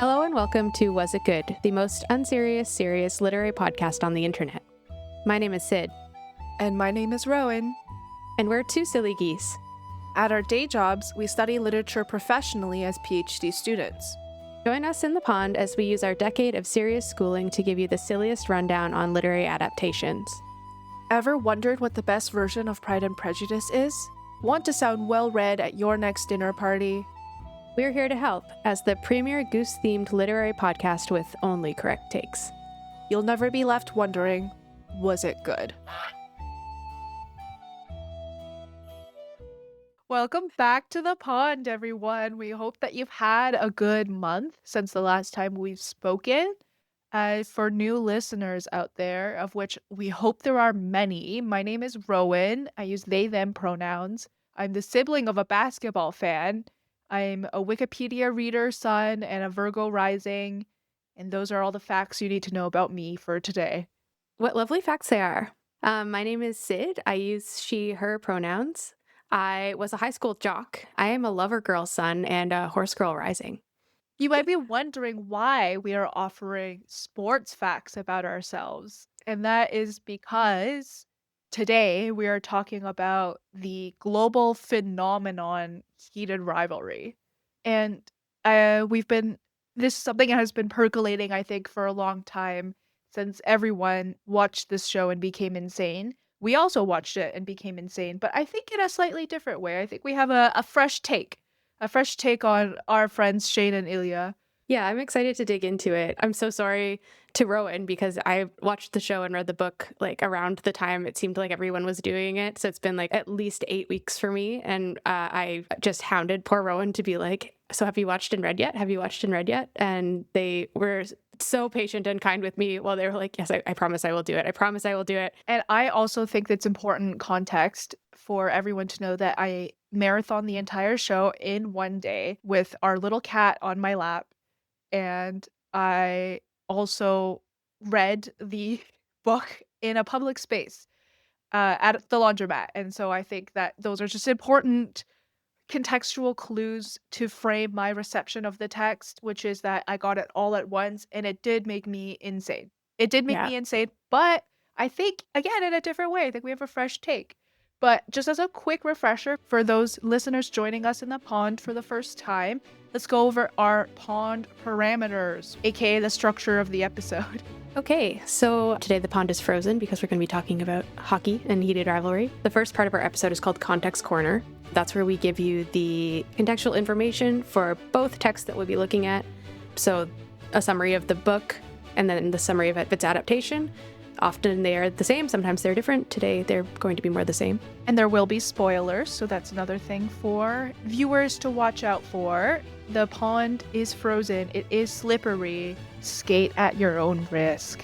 Hello and welcome to Was It Good, the most unserious, serious literary podcast on the internet. My name is Sid. And my name is Rowan. And we're two silly geese. At our day jobs, we study literature professionally as PhD students. Join us in the pond as we use our decade of serious schooling to give you the silliest rundown on literary adaptations. Ever wondered what the best version of Pride and Prejudice is? Want to sound well-read at your next dinner party? We're here to help as the premier goose-themed literary podcast with only correct takes. You'll never be left wondering, was it good? Welcome back to the pond, everyone. We hope that you've had a good month since the last time we've spoken. For new listeners out there, of which we hope there are many, my name is Rowan. I use they, them pronouns. I'm the sibling of a basketball fan. I'm a Wikipedia reader, son, and a Virgo rising. And those are all the facts you need to know about me for today. What lovely facts they are. My name is Sid. I use she, her pronouns. I was a high school jock. I am a lover girl son and a horse girl rising. You might be wondering why we are offering sports facts about ourselves. And that is because today we are talking about the global phenomenon Heated Rivalry. And this is something that has been percolating, I think, for a long time since everyone watched this show and became insane. We also watched it and became insane, but I think in a slightly different way. I think we have a fresh take on our friends Shane and Ilya. Yeah, I'm excited to dig into it. I'm so sorry to Rowan because I watched the show and read the book like around the time it seemed like everyone was doing it. So it's been like at least 8 weeks for me. And I just hounded poor Rowan to be like, so have you watched and read yet? Have you watched and read yet? And they were so patient and kind with me while they were like, yes, I promise I will do it. I promise I will do it. And I also think that's important context for everyone to know that I marathon the entire show in one day with our little cat on my lap. And I also read the book in a public space at the laundromat. And so I think that those are just important contextual clues to frame my reception of the text, which is that I got it all at once and it did make me insane. It did make me insane, but I think, again, in a different way. I think we have a fresh take. But just as a quick refresher for those listeners joining us in the pond for the first time, let's go over our pond parameters, aka the structure of the episode. Okay, so today the pond is frozen because we're going to be talking about hockey and heated rivalry. The first part of our episode is called Context Corner. That's where we give you the contextual information for both texts that we'll be looking at. So a summary of the book and then the summary of its adaptation. Often they are the same, sometimes they're different. Today they're going to be more the same. And there will be spoilers, so that's another thing for viewers to watch out for. The pond is frozen, it is slippery. Skate at your own risk.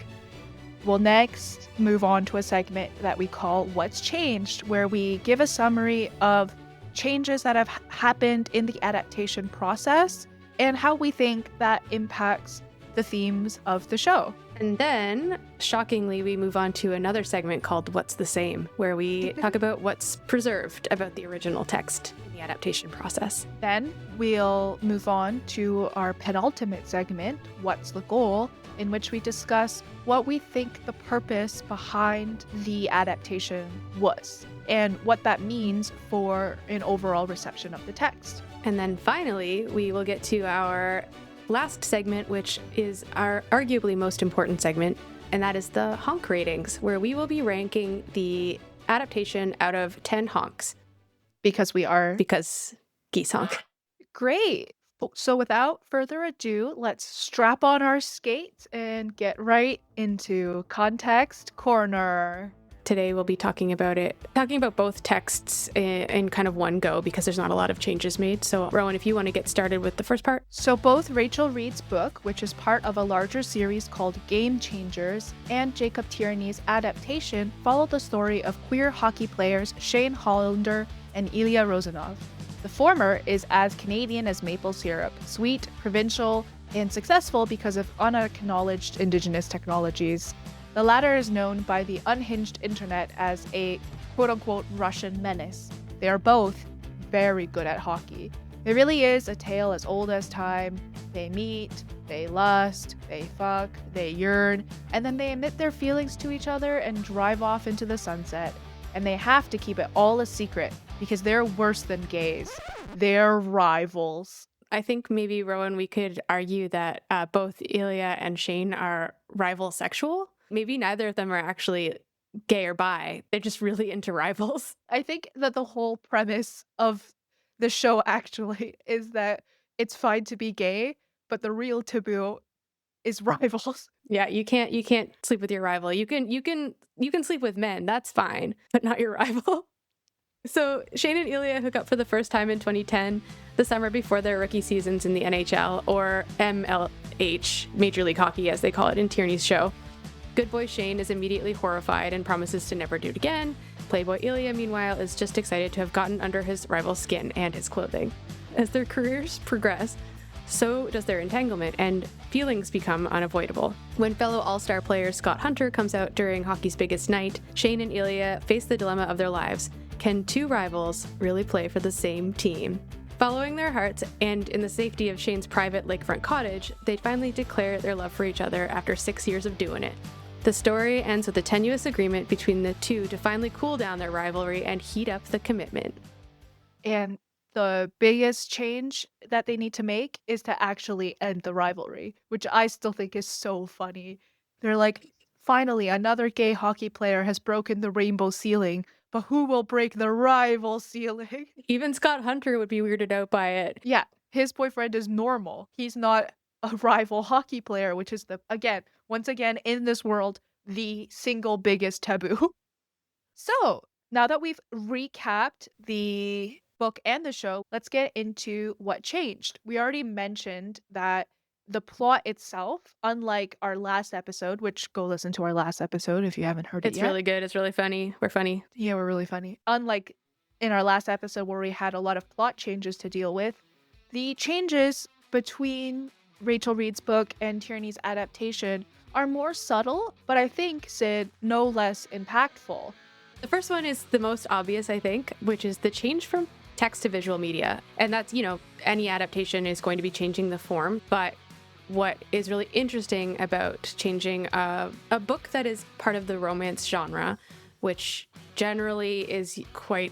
We'll next move on to a segment that we call What's Changed, where we give a summary of changes that have happened in the adaptation process and how we think that impacts the themes of the show. And then, shockingly, we move on to another segment called What's the Same, where we talk about what's preserved about the original text in the adaptation process. Then we'll move on to our penultimate segment, What's the Goal, in which we discuss what we think the purpose behind the adaptation was and what that means for an overall reception of the text. And then finally, we will get to our last segment, which is our arguably most important segment, and that is the honk ratings, where we will be ranking the adaptation out of 10 honks. Because geese honk. Great. So without further ado, let's strap on our skates and get right into Context Corner. Today we'll be talking about both texts in kind of one go because there's not a lot of changes made. So Rowan, if you want to get started with the first part. So both Rachel Reed's book, which is part of a larger series called Game Changers, and Jacob Tierney's adaptation follow the story of queer hockey players Shane Hollander and Ilya Rozanov. The former is as Canadian as maple syrup, sweet, provincial, and successful because of unacknowledged Indigenous technologies. The latter is known by the unhinged internet as a quote-unquote Russian menace. They are both very good at hockey. It really is a tale as old as time. They meet, they lust, they fuck, they yearn, and then they admit their feelings to each other and drive off into the sunset. And they have to keep it all a secret because they're worse than gays. They're rivals. I think maybe, Rowan, we could argue that both Ilya and Shane are rival sexual. Maybe neither of them are actually gay or bi. They're just really into rivals. I think that the whole premise of the show actually is that it's fine to be gay, but the real taboo is rivals. Yeah, you can't sleep with your rival. You can sleep with men. That's fine, but not your rival. So Shane and Ilya hook up for the first time in 2010, the summer before their rookie seasons in the NHL, or MLH, Major League Hockey as they call it in Tierney's show. Good boy Shane is immediately horrified and promises to never do it again. Playboy Ilya, meanwhile, is just excited to have gotten under his rival's skin and his clothing. As their careers progress, so does their entanglement, and feelings become unavoidable. When fellow All-Star player Scott Hunter comes out during hockey's biggest night, Shane and Ilya face the dilemma of their lives. Can two rivals really play for the same team? Following their hearts, and in the safety of Shane's private lakefront cottage, they finally declare their love for each other after 6 years of doing it. The story ends with a tenuous agreement between the two to finally cool down their rivalry and heat up the commitment. And the biggest change that they need to make is to actually end the rivalry, which I still think is so funny. They're like, finally, another gay hockey player has broken the rainbow ceiling, but who will break the rival ceiling? Even Scott Hunter would be weirded out by it. Yeah, his boyfriend is normal. He's not a rival hockey player, which is once again, in this world, the single biggest taboo. So, now that we've recapped the book and the show, let's get into what changed. We already mentioned that the plot itself, unlike our last episode, which go listen to our last episode if you haven't heard it It's yet. really good. It's really funny. We're funny. Yeah, we're really funny. Unlike in our last episode where we had a lot of plot changes to deal with, the changes between Rachel Reed's book and Tierney's adaptation are more subtle, but I think, Sid, no less impactful. The first one is the most obvious, I think, which is the change from text to visual media. And that's, any adaptation is going to be changing the form. But what is really interesting about changing a book that is part of the romance genre, which generally is quite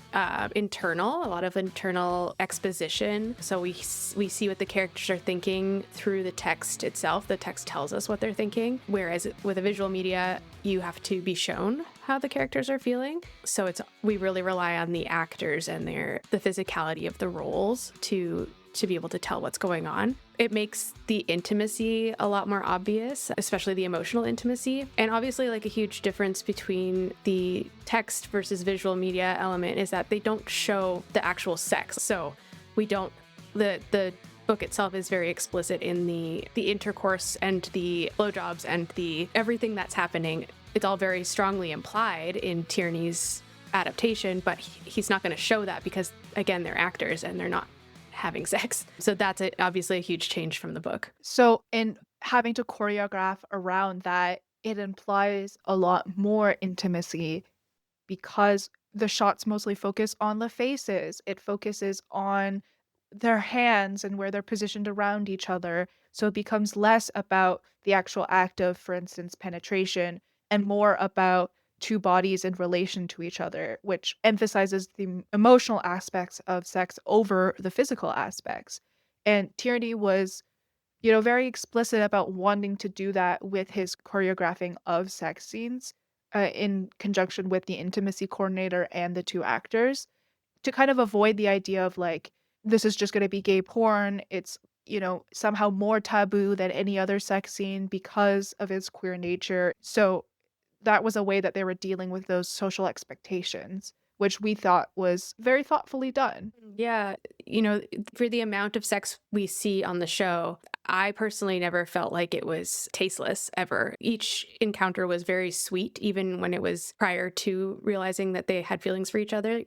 internal, a lot of internal exposition. So we see what the characters are thinking through the text itself. The text tells us what they're thinking. Whereas with a visual media, you have to be shown how the characters are feeling. So we really rely on the actors and the physicality of the roles to be able to tell what's going on. It makes the intimacy a lot more obvious, especially the emotional intimacy. And obviously, like, a huge difference between the text versus visual media element is that they don't show the actual sex. So the book itself is very explicit in the intercourse and the blowjobs and the everything that's happening. It's all very strongly implied in Tierney's adaptation, but he's not going to show that because, again, they're actors and they're not having sex. So that's obviously a huge change from the book. So, in having to choreograph around that, it implies a lot more intimacy because the shots mostly focus on the faces. It focuses on their hands and where they're positioned around each other. So it becomes less about the actual act of, for instance, penetration and more about two bodies in relation to each other, which emphasizes the emotional aspects of sex over the physical aspects. And Tierney was, very explicit about wanting to do that with his choreographing of sex scenes in conjunction with the intimacy coordinator and the two actors to kind of avoid the idea of like, this is just going to be gay porn. It's, somehow more taboo than any other sex scene because of its queer nature. So that was a way that they were dealing with those social expectations, which we thought was very thoughtfully done. Yeah, for the amount of sex we see on the show, I personally never felt like it was tasteless ever. Each encounter was very sweet, even when it was prior to realizing that they had feelings for each other.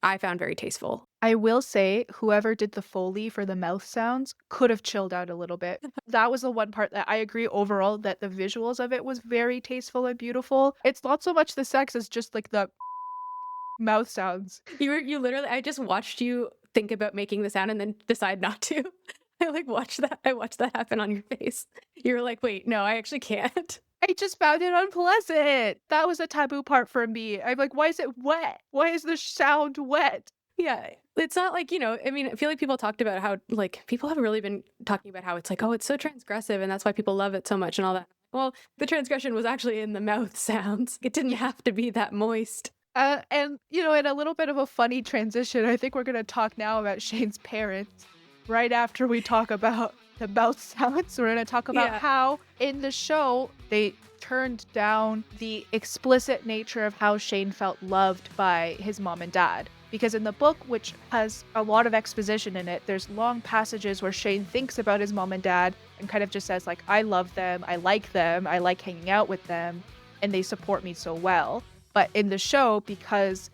I found very tasteful. I will say, whoever did the Foley for the mouth sounds could have chilled out a little bit. That was the one part that I agree overall that the visuals of it was very tasteful and beautiful. It's not so much the sex as just like the mouth sounds. You literally, I just watched you think about making the sound and then decide not to. I like watched that. I watched that happen on your face. You were like, wait, no, I actually can't. I just found it unpleasant. That was a taboo part for me. I'm like, why is it wet? Why is the sound wet? Yeah. It's not like, I mean, I feel like people talked about how, like, people have really been talking about how it's like, oh, it's so transgressive and that's why people love it so much and all that. Well, the transgression was actually in the mouth sounds. It didn't have to be that moist. And, in a little bit of a funny transition, I think we're going to talk now about Shane's parents right after we talk about the mouth sounds. We're going to talk about how in the show they turned down the explicit nature of how Shane felt loved by his mom and dad. Because in the book, which has a lot of exposition in it, there's long passages where Shane thinks about his mom and dad and kind of just says, like, I love them, I like hanging out with them, and they support me so well. But in the show, because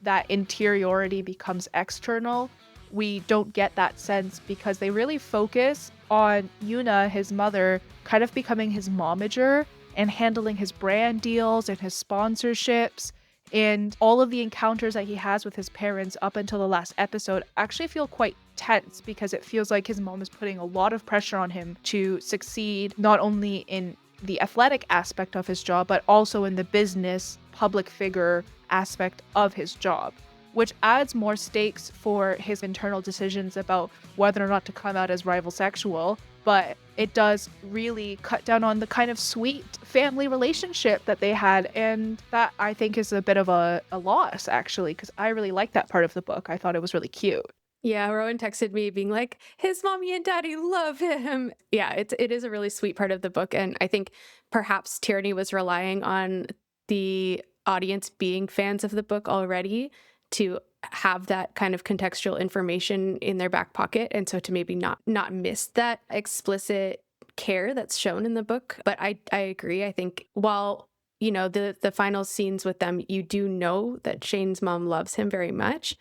that interiority becomes external, we don't get that sense because they really focus on Yuna, his mother, kind of becoming his momager and handling his brand deals and his sponsorships. And all of the encounters that he has with his parents up until the last episode actually feel quite tense because it feels like his mom is putting a lot of pressure on him to succeed, not only in the athletic aspect of his job, but also in the business, public figure aspect of his job, which adds more stakes for his internal decisions about whether or not to come out as rival sexual. But it does really cut down on the kind of sweet family relationship that they had. And that, I think, is a bit of a loss, actually, because I really like that part of the book. I thought it was really cute. Yeah, Rowan texted me being like, his mommy and daddy love him. Yeah, it is a really sweet part of the book. And I think perhaps Tierney was relying on the audience being fans of the book already to have that kind of contextual information in their back pocket. And so to maybe not miss that explicit care that's shown in the book. But I agree. I think while, the final scenes with them, you do know that Shane's mom loves him very much.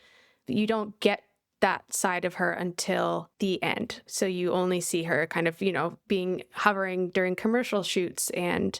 You don't get that side of her until the end. So you only see her kind of, being hovering during commercial shoots and,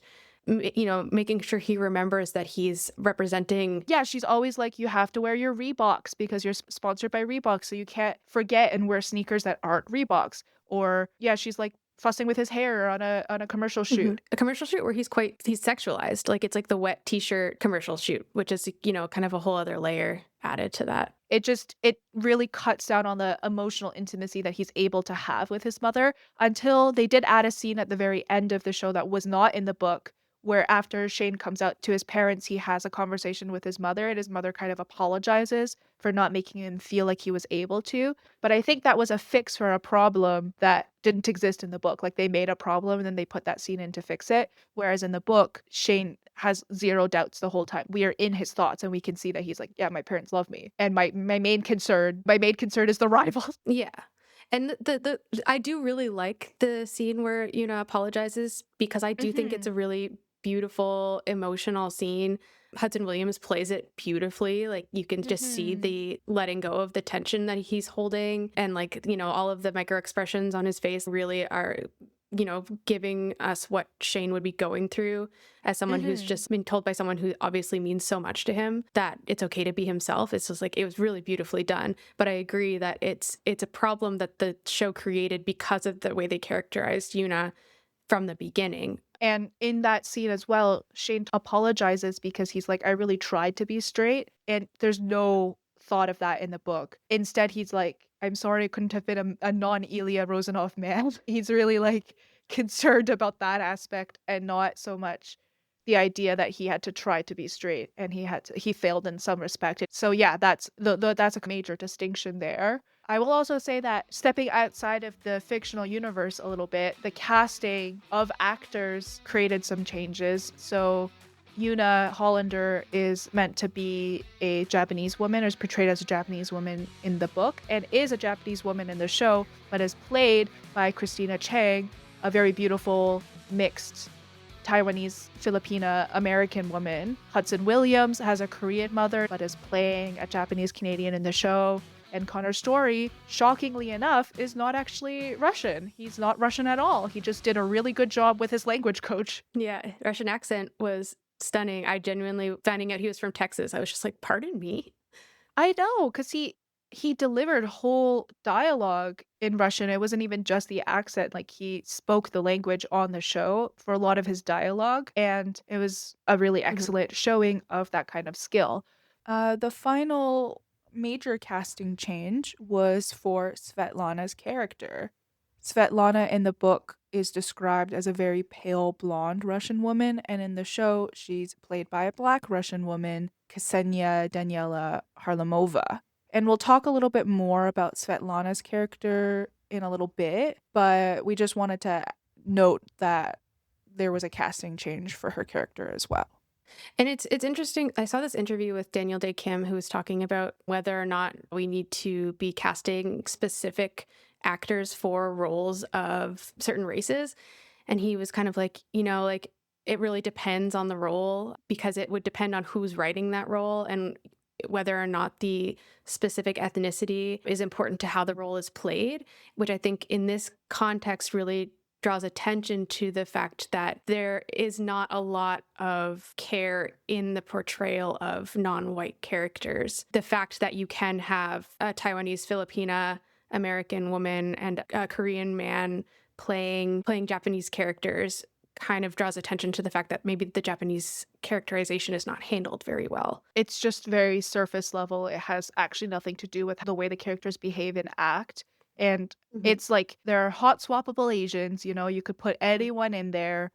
making sure he remembers that he's representing. Yeah, she's always like, you have to wear your Reeboks because you're sponsored by Reebok. So you can't forget and wear sneakers that aren't Reeboks. Or yeah, she's like fussing with his hair on a commercial shoot. A commercial shoot where he's sexualized. Like it's like the wet t-shirt commercial shoot, which is, kind of a whole other layer added to that. It really cuts down on the emotional intimacy that he's able to have with his mother until they did add a scene at the very end of the show that was not in the book, where after Shane comes out to his parents, he has a conversation with his mother, and his mother kind of apologizes for not making him feel like he was able to. But I think that was a fix for a problem that didn't exist in the book. Like they made a problem and then they put that scene in to fix it. Whereas in the book, Shane has zero doubts the whole time. We are in his thoughts and we can see that he's like, yeah, my parents love me. And my main concern is the rivals. Yeah. And the I do really like the scene where Yuna apologizes because I do think it's a really beautiful, emotional scene. Hudson Williams plays it beautifully. Like you can just see the letting go of the tension that he's holding. And like, all of the micro expressions on his face really are, giving us what Shane would be going through as someone who's just been told by someone who obviously means so much to him that it's okay to be himself. It's just like, it was really beautifully done. But I agree that it's a problem that the show created because of the way they characterized Yuna from the beginning. And in that scene as well, Shane apologizes because he's like, I really tried to be straight. And there's no thought of that in the book. Instead, he's like, I'm sorry I couldn't have been a non-Ilya Rozanov man. He's really like concerned about that aspect and not so much the idea that he had to try to be straight and he failed in some respect. So yeah, that's a major distinction there. I will also say that stepping outside of the fictional universe a little bit, the casting of actors created some changes. So Yuna Hollander is meant to be a Japanese woman, or is portrayed as a Japanese woman in the book, and is a Japanese woman in the show, but is played by Christina Chang, a very beautiful mixed Taiwanese, Filipina, American woman. Hudson Williams has a Korean mother, but is playing a Japanese Canadian in the show. And Connor Story, shockingly enough, is not actually Russian. He's not Russian at all. He just did a really good job with his language coach. Yeah, Russian accent was stunning. I genuinely, finding out he was from Texas, I was just like, pardon me? I know, because he he delivered whole dialogue in Russian. It wasn't even just the accent, like, he spoke the language on the show for a lot of his dialogue, and it was a really Mhm. excellent showing of that kind of skill. The final major casting change was for Svetlana's character. Svetlana in the book is described as a very pale blonde Russian woman, and in the show, she's played by a black Russian woman, Ksenia Daniela Harlamova. And we'll talk a little bit more about Svetlana's character in a little bit, but we just wanted to note that there was a casting change for her character as well. And it's interesting. I saw this interview with Daniel Day Kim who was talking about whether or not we need to be casting specific actors for roles of certain races. And he was kind of like, like it really depends on the role because it would depend on who's writing that role and whether or not the specific ethnicity is important to how the role is played, which I think in this context really draws attention to the fact that there is not a lot of care in the portrayal of non-white characters. The fact that you can have a Taiwanese Filipina American woman and a Korean man playing Japanese characters kind of draws attention to the fact that maybe the Japanese characterization is not handled very well. It's just very surface level. It has actually nothing to do with the way the characters behave and act. And Mhm. it's like there are hot swappable Asians, you could put anyone in there.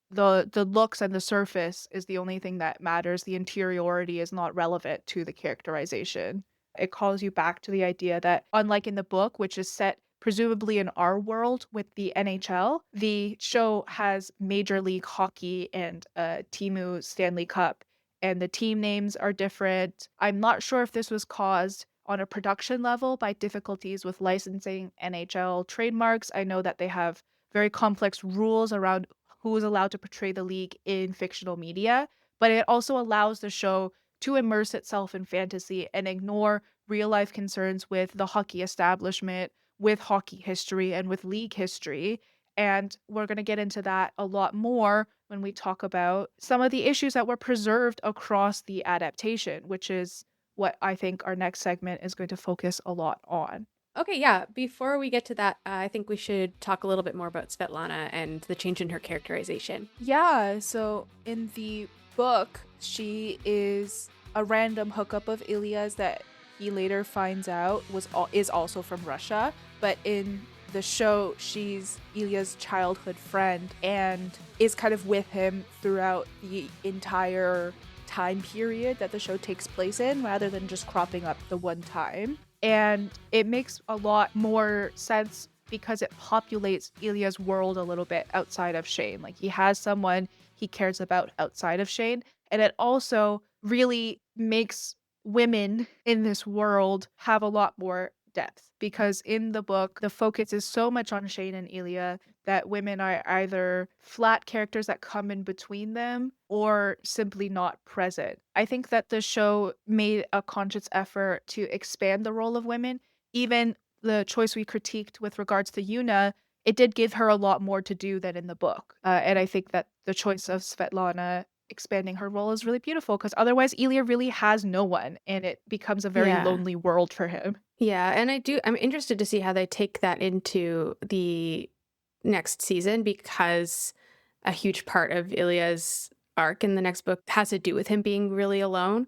The looks and the surface is the only thing that matters. The interiority is not relevant to the characterization. It calls you back to the idea that, unlike in the book, which is set presumably in our world with the NHL, the show has Major League Hockey and Timu Stanley Cup, and the team names are different. I'm not sure if this was caused on a production level by difficulties with licensing NHL trademarks. I know that they have very complex rules around who is allowed to portray the league in fictional media, but it also allows the show to immerse itself in fantasy and ignore real life concerns with the hockey establishment, with hockey history, and with league history. And we're going to get into that a lot more when we talk about some of the issues that were preserved across the adaptation, which is what I think our next segment is going to focus a lot on. Okay, yeah. Before we get to that, I think we should talk a little bit more about Svetlana and the change in her characterization. Yeah, so in the book, she is a random hookup of Ilya's that he later finds out is also from Russia, but in the show, she's Ilya's childhood friend and is kind of with him throughout the entire time period that the show takes place in, rather than just cropping up the one time. And it makes a lot more sense because it populates Ilya's world a little bit outside of Shane. Like, he has someone he cares about outside of Shane. And it also really makes women in this world have a lot more depth because in the book, the focus is so much on Shane and Ilya that women are either flat characters that come in between them or simply not present. I think that the show made a conscious effort to expand the role of women. Even the choice we critiqued with regards to Yuna, it did give her a lot more to do than in the book. And I think that the choice of Svetlana expanding her role is really beautiful because otherwise Ilya really has no one and it becomes a very Yeah. lonely world for him. Yeah, and I'm interested to see how they take that into the next season because a huge part of Ilya's arc in the next book has to do with him being really alone.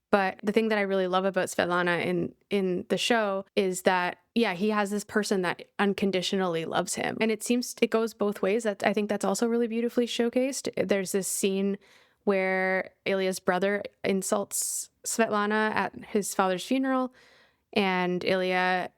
But the thing that I really love about Svetlana in the show is that yeah, he has this person that unconditionally loves him. And it seems it goes both ways. That I think that's also really beautifully showcased. There's this scene where Ilya's brother insults Svetlana at his father's funeral and Ilya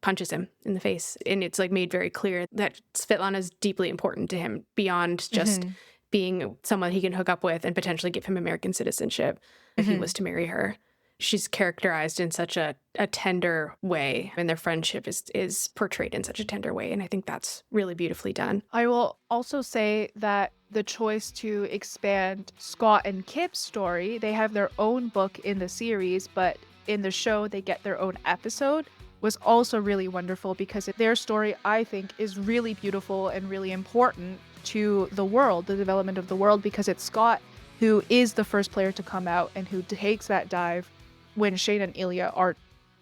punches him in the face. And it's like made very clear that Svetlana is deeply important to him beyond just Mhm. being someone he can hook up with and potentially give him American citizenship if he Mhm. was to marry her. She's characterized in such a tender way, and their friendship is portrayed in such a tender way. And I think that's really beautifully done. I will also say that the choice to expand Scott and Kip's story, they have their own book in the series, but in the show they get their own episode, was also really wonderful because their story, I think, is really beautiful and really important to the world, the development of the world, because it's Scott who is the first player to come out and who takes that dive when Shane and Ilya are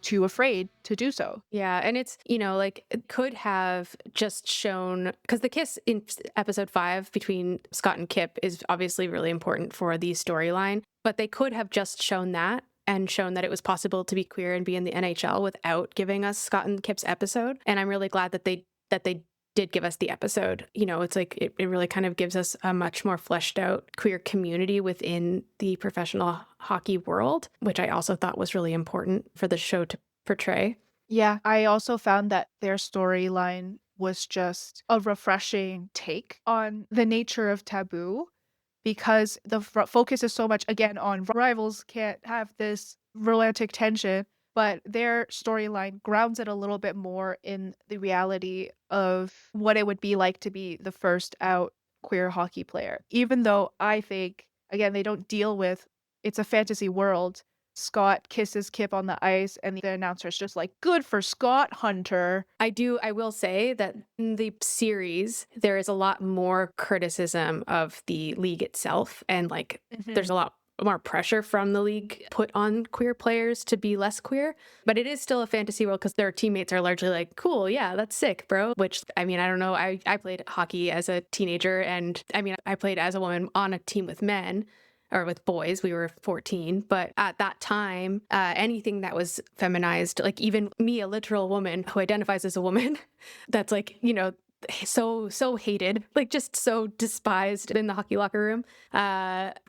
too afraid to do so. Yeah, and it's, like it could have just shown, because the kiss in episode 5 between Scott and Kip is obviously really important for the storyline, but they could have just shown that and shown that it was possible to be queer and be in the NHL without giving us Scott and Kip's episode. And I'm really glad that they did give us the episode. It's like it really kind of gives us a much more fleshed out queer community within the professional hockey world, which I also thought was really important for the show to portray. Yeah, I also found that their storyline was just a refreshing take on the nature of taboo, because the focus is so much, again, on rivals can't have this romantic tension, but their storyline grounds it a little bit more in the reality of what it would be like to be the first out queer hockey player. Even though I think, again, they don't deal with, it's a fantasy world. Scott kisses Kip on the ice, and the announcer's just like, good for Scott Hunter. I will say that in the series, there is a lot more criticism of the league itself. And there's a lot more pressure from the league put on queer players to be less queer. But it is still a fantasy world because their teammates are largely like, cool, yeah, that's sick, bro. Which, I mean, I don't know. I played hockey as a teenager, and I mean, I played as a woman on a team with men. Or with boys, we were 14. But at that time, anything that was feminized, like even me, a literal woman who identifies as a woman, that's like, so hated, like just so despised in the hockey locker room.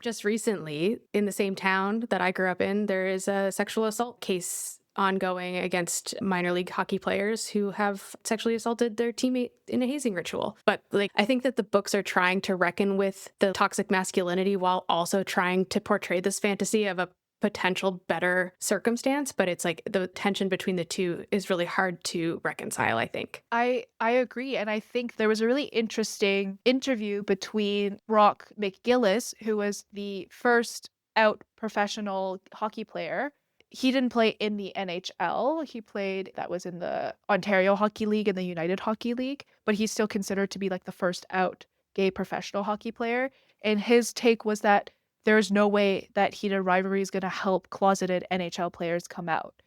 Just recently, in the same town that I grew up in, there is a sexual assault case ongoing against minor league hockey players who have sexually assaulted their teammate in a hazing ritual. But I think that the books are trying to reckon with the toxic masculinity while also trying to portray this fantasy of a potential better circumstance. But it's like the tension between the two is really hard to reconcile, I think. I agree. And I think there was a really interesting interview between Brock McGillis, who was the first out professional hockey player. He didn't play in the NHL. He played, that was in the Ontario Hockey League and the United Hockey League, but he's still considered to be like the first out gay professional hockey player. And his take was that there's no way that Heated Rivalry is going to help closeted NHL players come out.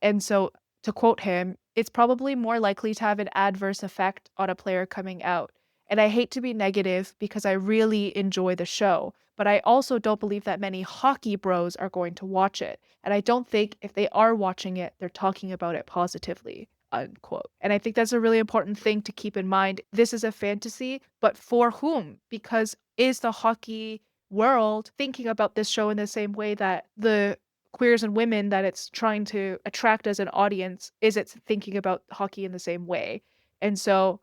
And so, to quote him, it's probably more likely to have an adverse effect on a player coming out. And I hate to be negative because I really enjoy the show, but I also don't believe that many hockey bros are going to watch it. And I don't think if they are watching it, they're talking about it positively, unquote. And I think that's a really important thing to keep in mind. This is a fantasy, but for whom? Because is the hockey world thinking about this show in the same way that the queers and women that it's trying to attract as an audience, is it thinking about hockey in the same way? And so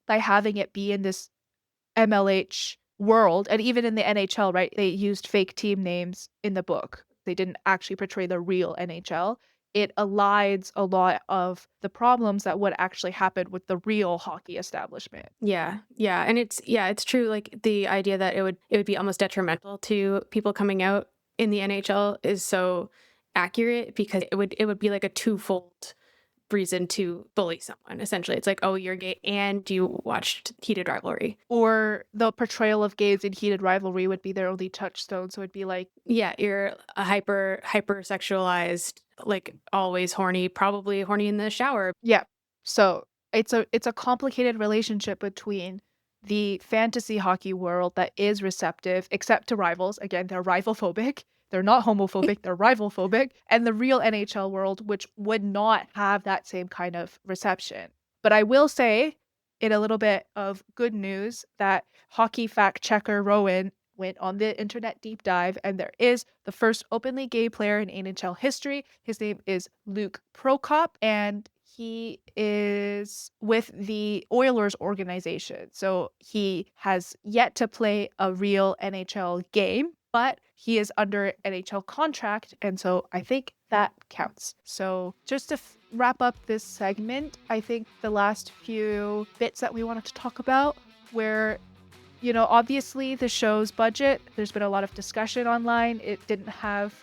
by having it be in this MLH world, and even in the NHL, right? They used fake team names in the book. They didn't actually portray the real NHL. It elides a lot of the problems that would actually happen with the real hockey establishment. Yeah. And it's true. Like the idea that it would be almost detrimental to people coming out in the NHL is so accurate, because it would be like a twofold reason to bully someone. Essentially, it's like, oh, you're gay and you watched Heated Rivalry. Or the portrayal of gays in Heated Rivalry would be their only touchstone. So it'd be like, yeah, you're a hyper sexualized, like always horny, probably horny in the shower. Yeah. So it's a complicated relationship between the fantasy hockey world that is receptive, except to rivals. Again, they're rival phobic. They're not homophobic, they're rival phobic. And the real NHL world, which would not have that same kind of reception. But I will say, in a little bit of good news, that hockey fact checker Rowan went on the internet deep dive, and there is the first openly gay player in NHL history. His name is Luke Prokop, and he is with the Oilers organization. So he has yet to play a real NHL game, but he is under NHL contract, and so I think that counts. So just to wrap up this segment, I think the last few bits that we wanted to talk about were, obviously the show's budget. There's been a lot of discussion online. It didn't have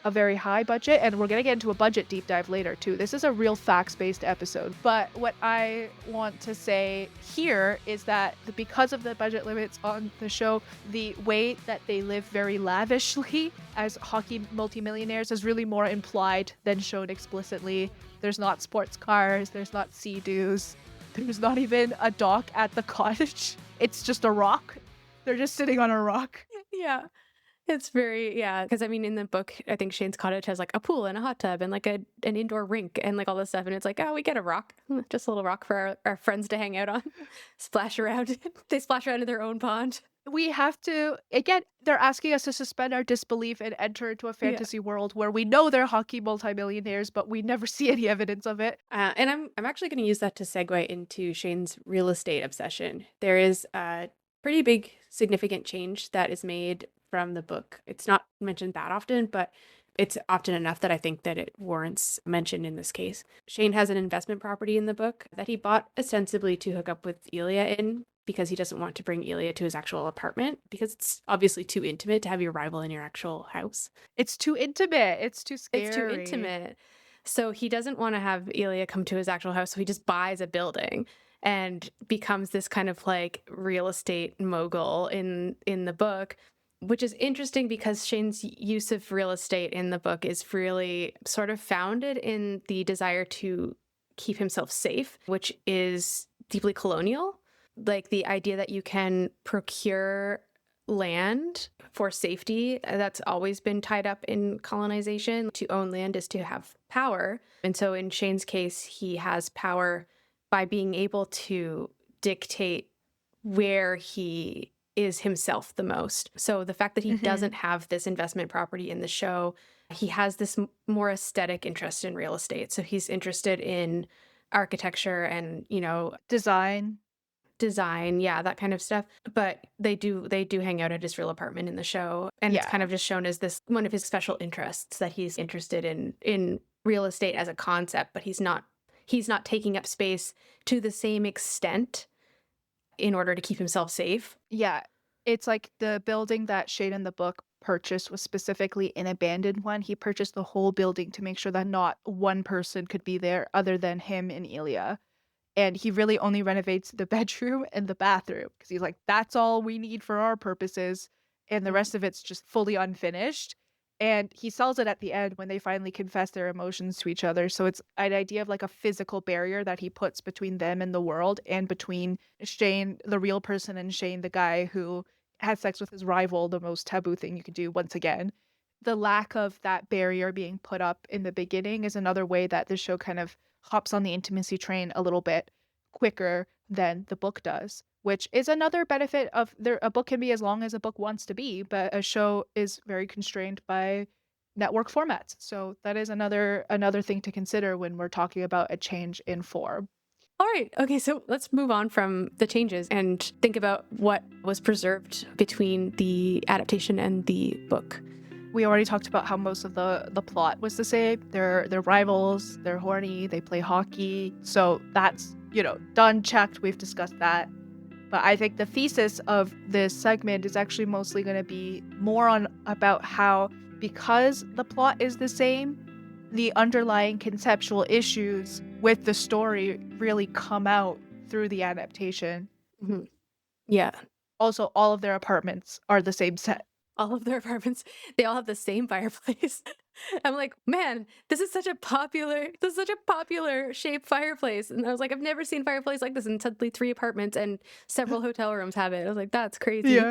a very high budget, and we're going to get into a budget deep dive later too. This is a real facts-based episode. But what I want to say here is that because of the budget limits on the show, the way that they live very lavishly as hockey multimillionaires is really more implied than shown explicitly. There's not sports cars, there's not sea-doos, there's not even a dock at the cottage. It's just a rock. They're just sitting on a rock. Yeah. It's very, yeah, because I mean, in the book, I think Shane's cottage has like a pool and a hot tub and like an indoor rink and like all this stuff. And it's like, oh, we get a rock, just a little rock for our friends to hang out on, splash around. They splash around in their own pond. We have to, again, they're asking us to suspend our disbelief and enter into a fantasy world where we know they're hockey multimillionaires, but we never see any evidence of it. And I'm actually going to use that to segue into Shane's real estate obsession. There is a pretty big, significant change that is made from the book. It's not mentioned that often, but it's often enough that I think that it warrants mention in this case. Shane has an investment property in the book that he bought ostensibly to hook up with Elia in because he doesn't want to bring Elia to his actual apartment because it's obviously too intimate to have your rival in your actual house. It's too intimate. It's too scary. It's too intimate. So he doesn't want to have Elia come to his actual house, so he just buys a building and becomes this kind of like real estate mogul in the book, which is interesting because Shane's use of real estate in the book is really sort of founded in the desire to keep himself safe, which is deeply colonial. Like the idea that you can procure land for safety, that's always been tied up in colonization. To own land is to have power. And so in Shane's case, he has power by being able to dictate where he is himself the most. So the fact that he doesn't have this investment property in the show, he has this more aesthetic interest in real estate. So he's interested in architecture and, Design, yeah, that kind of stuff. But they do hang out at his real apartment in the show. And it's kind of just shown as this one of his special interests, that he's interested in real estate as a concept, but he's not taking up space to the same extent in order to keep himself safe. Yeah. It's like the building that Shane in the book purchased was specifically an abandoned one. He purchased the whole building to make sure that not one person could be there other than him and Elia. And he really only renovates the bedroom and the bathroom because he's like, that's all we need for our purposes. And the rest of it's just fully unfinished. And he sells it at the end when they finally confess their emotions to each other. So it's an idea of like a physical barrier that he puts between them and the world, and between Shane, the real person, and Shane, the guy who had sex with his rival, the most taboo thing you could do once again. The lack of that barrier being put up in the beginning is another way that the show kind of hops on the intimacy train a little bit quicker than the book does, which is another benefit of a book can be as long as a book wants to be, but a show is very constrained by network formats. So that is another thing to consider when we're talking about a change in form. All right. Okay, so let's move on from the changes and think about what was preserved between the adaptation and the book. We already talked about how most of the plot was the same. They're rivals, they're horny, they play hockey. So that's, done, checked, we've discussed that. But I think the thesis of this segment is actually mostly going to be more on about how, because the plot is the same, the underlying conceptual issues with the story really come out through the adaptation. Mm-hmm. Yeah. Also, all of their apartments are the same set. All of their apartments, they all have the same fireplace. I'm like, man, this is such a popular shaped fireplace. And I was like, I've never seen a fireplace like this. And suddenly 3 apartments and several hotel rooms have it. I was like, that's crazy.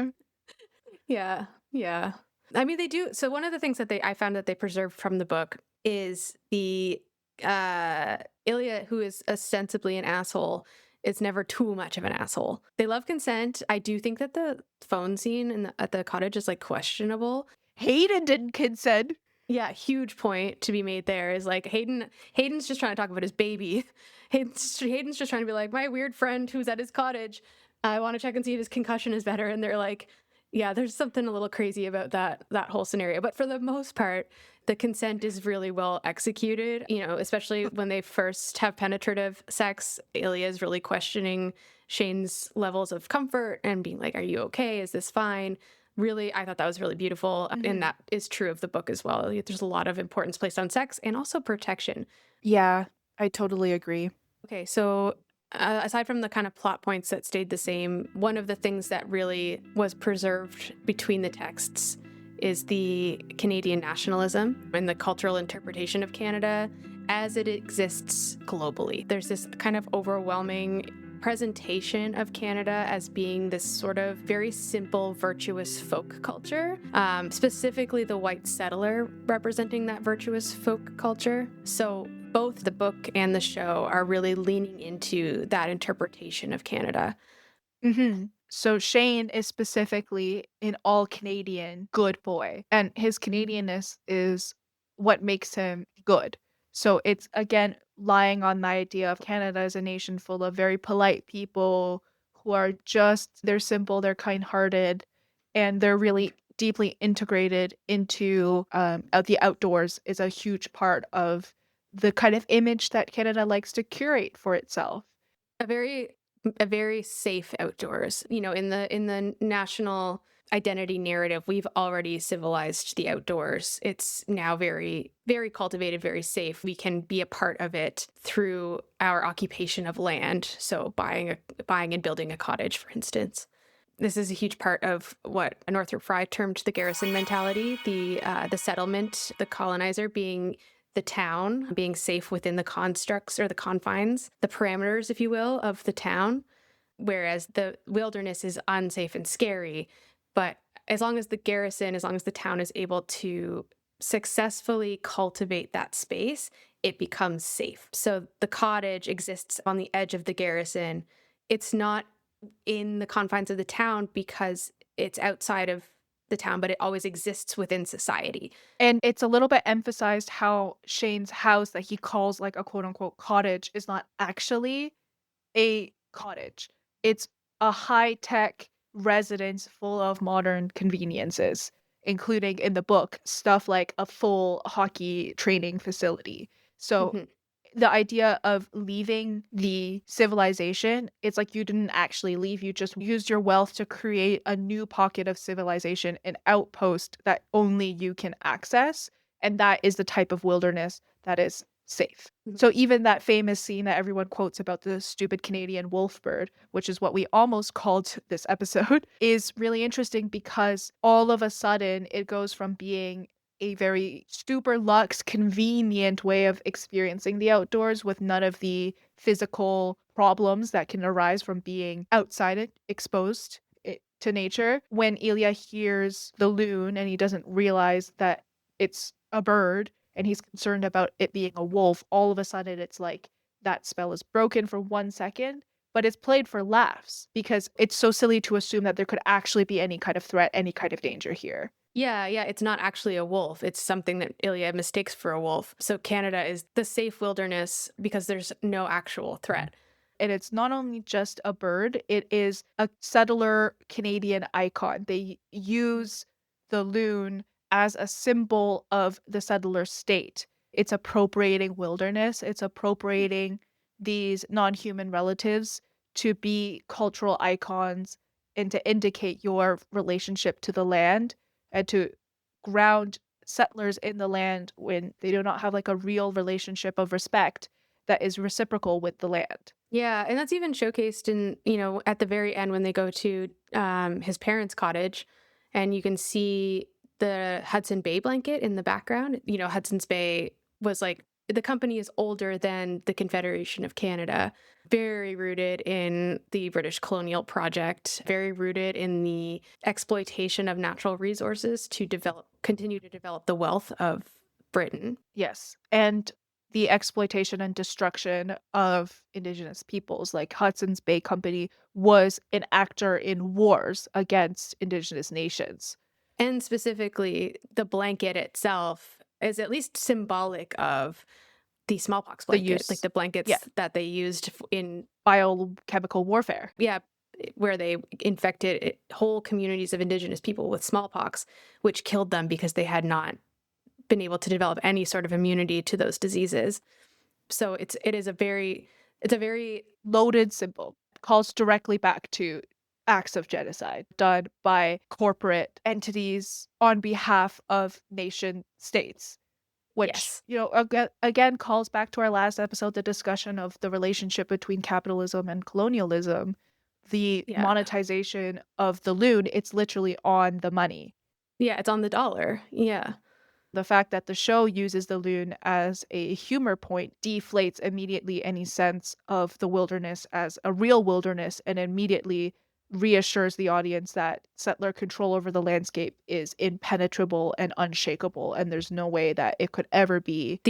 Yeah. Yeah. I mean, they do. So one of the things that I found that they preserved from the book is the Ilya, who is ostensibly an asshole, is never too much of an asshole. They love consent. I do think that the phone scene at the cottage is like questionable. Hayden didn't consent. Yeah, huge point to be made there is like Hayden's just trying to talk about his baby. Hayden's just trying to be like, my weird friend who's at his cottage, I want to check and see if his concussion is better. And they're like, yeah, there's something a little crazy about that whole scenario. But for the most part, the consent is really well executed, especially when they first have penetrative sex. Ilya is really questioning Shane's levels of comfort and being like, are you okay? Is this fine? Really, I thought that was really beautiful. And that is true of the book as well. There's a lot of importance placed on sex and also protection. Yeah, I totally agree. Okay, so aside from the kind of plot points that stayed the same, one of the things that really was preserved between the texts is the Canadian nationalism and the cultural interpretation of Canada as it exists globally. There's this kind of overwhelming presentation of Canada as being this sort of very simple, virtuous folk culture, specifically the white settler representing that virtuous folk culture. So both the book and the show are really leaning into that interpretation of Canada. So Shane is specifically an all Canadian good boy, and his Canadianness is what makes him good. So it's again lying on the idea of Canada as a nation full of very polite people who are they're simple, they're kind hearted, and they're really deeply integrated into the outdoors is a huge part of the kind of image that Canada likes to curate for itself. A very safe outdoors. In the national identity narrative, we've already civilized the outdoors. It's now very, very cultivated, very safe. We can be a part of it through our occupation of land. So buying and building a cottage, for instance. This is a huge part of what Northrop Frye termed the garrison mentality, the settlement, the colonizer being the town, being safe within the constructs or the confines, the parameters, if you will, of the town, whereas the wilderness is unsafe and scary. But as long as the garrison, as long as the town is able to successfully cultivate that space, it becomes safe. So the cottage exists on the edge of the garrison. It's not in the confines of the town because it's outside of the town, but it always exists within society. And it's a little bit emphasized how Shane's house that he calls like a quote unquote cottage is not actually a cottage. It's a high-tech residence full of modern conveniences, including in the book stuff like a full hockey training facility. So Mhm. the idea of leaving the civilization, it's like you didn't actually leave, you just used your wealth to create a new pocket of civilization, an outpost that only you can access, and that is the type of wilderness that is safe. Mhm. So even that famous scene that everyone quotes about the stupid Canadian wolf bird, which is what we almost called this episode, is really interesting because all of a sudden it goes from being a very super luxe, convenient way of experiencing the outdoors with none of the physical problems that can arise from being outside it, exposed to nature. When Ilya hears the loon and he doesn't realize that it's a bird and he's concerned about it being a wolf, all of a sudden it's like that spell is broken for 1 second, but it's played for laughs because it's so silly to assume that there could actually be any kind of threat, any kind of danger here. Yeah, it's not actually a wolf. It's something that Ilya mistakes for a wolf. So Canada is the safe wilderness because there's no actual threat. And it's not only just a bird, it is a settler Canadian icon. They use the loon as a symbol of the settler state. It's appropriating wilderness, it's appropriating these non human relatives to be cultural icons and to indicate your relationship to the land and to ground settlers in the land when they do not have like a real relationship of respect that is reciprocal with the land. Yeah, and that's even showcased in, at the very end when they go to his parents' cottage and you can see the Hudson Bay blanket in the background. Hudson's Bay was like the company is older than the Confederation of Canada, very rooted in the British colonial project, very rooted in the exploitation of natural resources to continue to develop the wealth of Britain. Yes. And the exploitation and destruction of Indigenous peoples, like Hudson's Bay Company was an actor in wars against Indigenous nations. And specifically, the blanket itself is at least symbolic of the smallpox The blanket, like use, the blankets that they used in, biochemical warfare. where they infected whole communities of Indigenous people with smallpox, which killed them because they had not been able to develop any sort of immunity to those diseases. So it's a very Loaded symbol calls directly back to acts of genocide done by corporate entities on behalf of nation states, which, Yes. again calls back to our last episode, the discussion of the relationship between capitalism and colonialism. The Yeah. monetization of the loon, it's literally on the money. Yeah, it's on the dollar. Yeah. The fact that the show uses the loon as a humor point deflates immediately any sense of the wilderness as a real wilderness and immediately reassures the audience that settler control over the landscape is impenetrable and unshakable, and there's no way that it could ever be.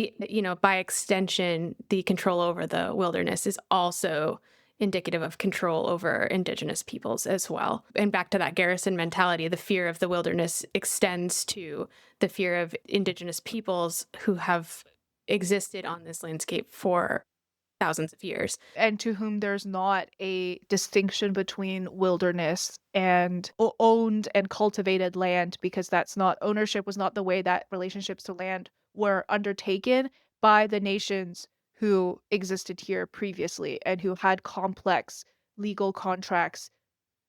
By extension, the control over the wilderness is also indicative of control over Indigenous peoples as well. And back to that garrison mentality, the fear of the wilderness extends to the fear of Indigenous peoples who have existed on this landscape for thousands of years. And to whom there's not a distinction between wilderness and owned and cultivated land, because that's not, ownership was not the way that relationships to land were undertaken by the nations who existed here previously and who had complex legal contracts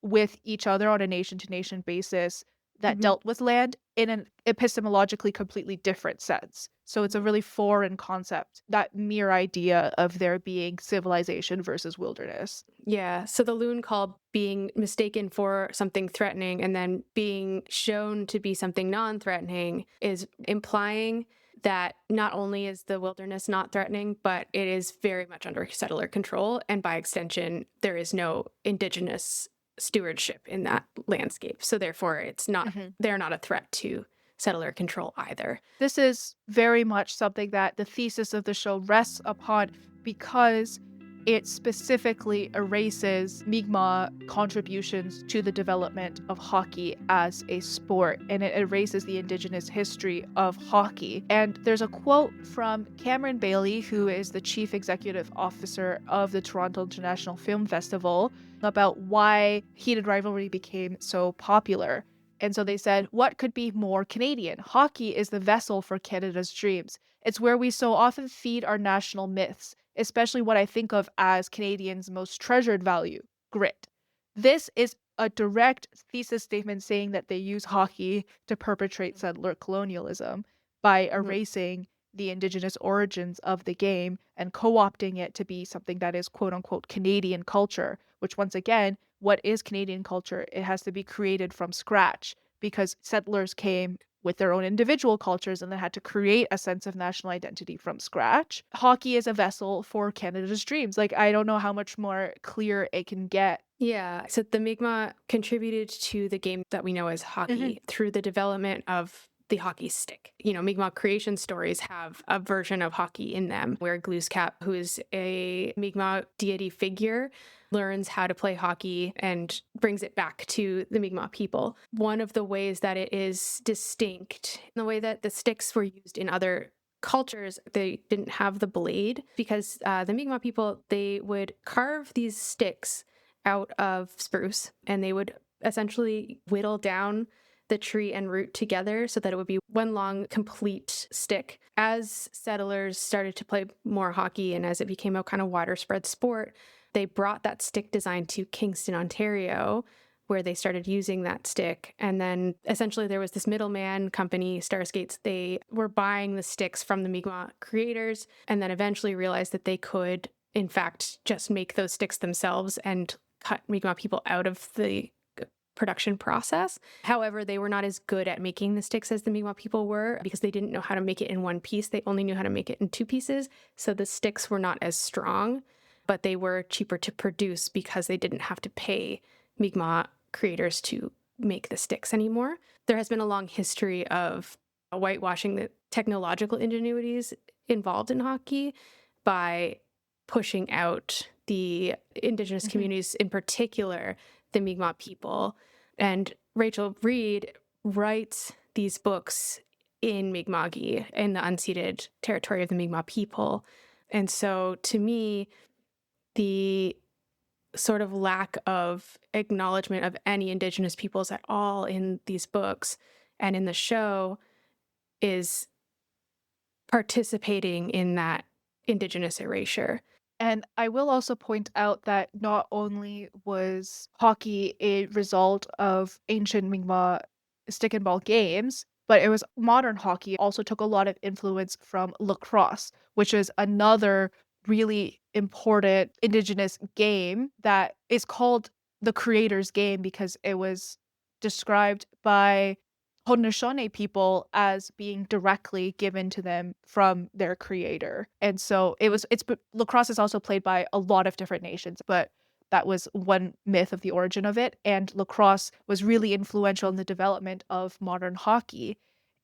with each other on a nation to nation basis that Mhm. dealt with land in an epistemologically completely different sense. So it's a really foreign concept, that mere idea of there being civilization versus wilderness. Yeah. So the loon call being mistaken for something threatening and then being shown to be something non threatening is implying that not only is the wilderness not threatening, but it is very much under settler control. And by extension, there is no indigenous stewardship in that landscape. So therefore, they're not a threat to settler control either. This is very much something that the thesis of the show rests upon because it specifically erases Mi'kmaq contributions to the development of hockey as a sport, and it erases the Indigenous history of hockey. And there's a quote from Cameron Bailey, who is the chief executive officer of the Toronto International Film Festival, about why Heated Rivalry became so popular. And so they said, what could be more Canadian? Hockey is the vessel for Canada's dreams. It's where we so often feed our national myths, especially what I think of as Canadians' most treasured value, grit. This is a direct thesis statement saying that they use hockey to perpetrate settler colonialism by Mhm. erasing the Indigenous origins of the game and co-opting it to be something that is quote unquote Canadian culture, which once again, what is Canadian culture? It has to be created from scratch because settlers came with their own individual cultures and then had to create a sense of national identity from scratch. Hockey is a vessel for Canada's dreams. Like, I don't know how much more clear it can get. Yeah. So the Mi'kmaq contributed to the game that we know as hockey through the development of the hockey stick. Mi'kmaq creation stories have a version of hockey in them where Glooskap, who is a Mi'kmaq deity figure, learns how to play hockey and brings it back to the Mi'kmaq people. One of the ways that it is distinct, the way that the sticks were used in other cultures, they didn't have the blade because the Mi'kmaq people, they would carve these sticks out of spruce and they would essentially whittle down the tree and root together so that it would be one long complete stick. As settlers started to play more hockey and as it became a kind of wider spread sport, they brought that stick design to Kingston, Ontario, where they started using that stick. And then essentially there was this middleman company, Starskates. They were buying the sticks from the Mi'kmaq creators and then eventually realized that they could, in fact, just make those sticks themselves and cut Mi'kmaq people out of the production process. However, they were not as good at making the sticks as the Mi'kmaq people were because they didn't know how to make it in one piece. They only knew how to make it in two pieces. So the sticks were not as strong, but they were cheaper to produce because they didn't have to pay Mi'kmaq creators to make the sticks anymore. There has been a long history of whitewashing the technological ingenuities involved in hockey by pushing out the Indigenous communities, in particular, the Mi'kmaq people. And Rachel Reed writes these books in Mi'kmaqi, in the unceded territory of the Mi'kmaq people. And so to me, the sort of lack of acknowledgement of any Indigenous peoples at all in these books and in the show is participating in that Indigenous erasure. And I will also point out that not only was hockey a result of ancient Mi'kmaq stick and ball games, but it was modern hockey also took a lot of influence from lacrosse, which is another really important Indigenous game that is called the creator's game because it was described by Haudenosaunee people as being directly given to them from their creator. And so lacrosse is also played by a lot of different nations, but that was one myth of the origin of it. And lacrosse was really influential in the development of modern hockey.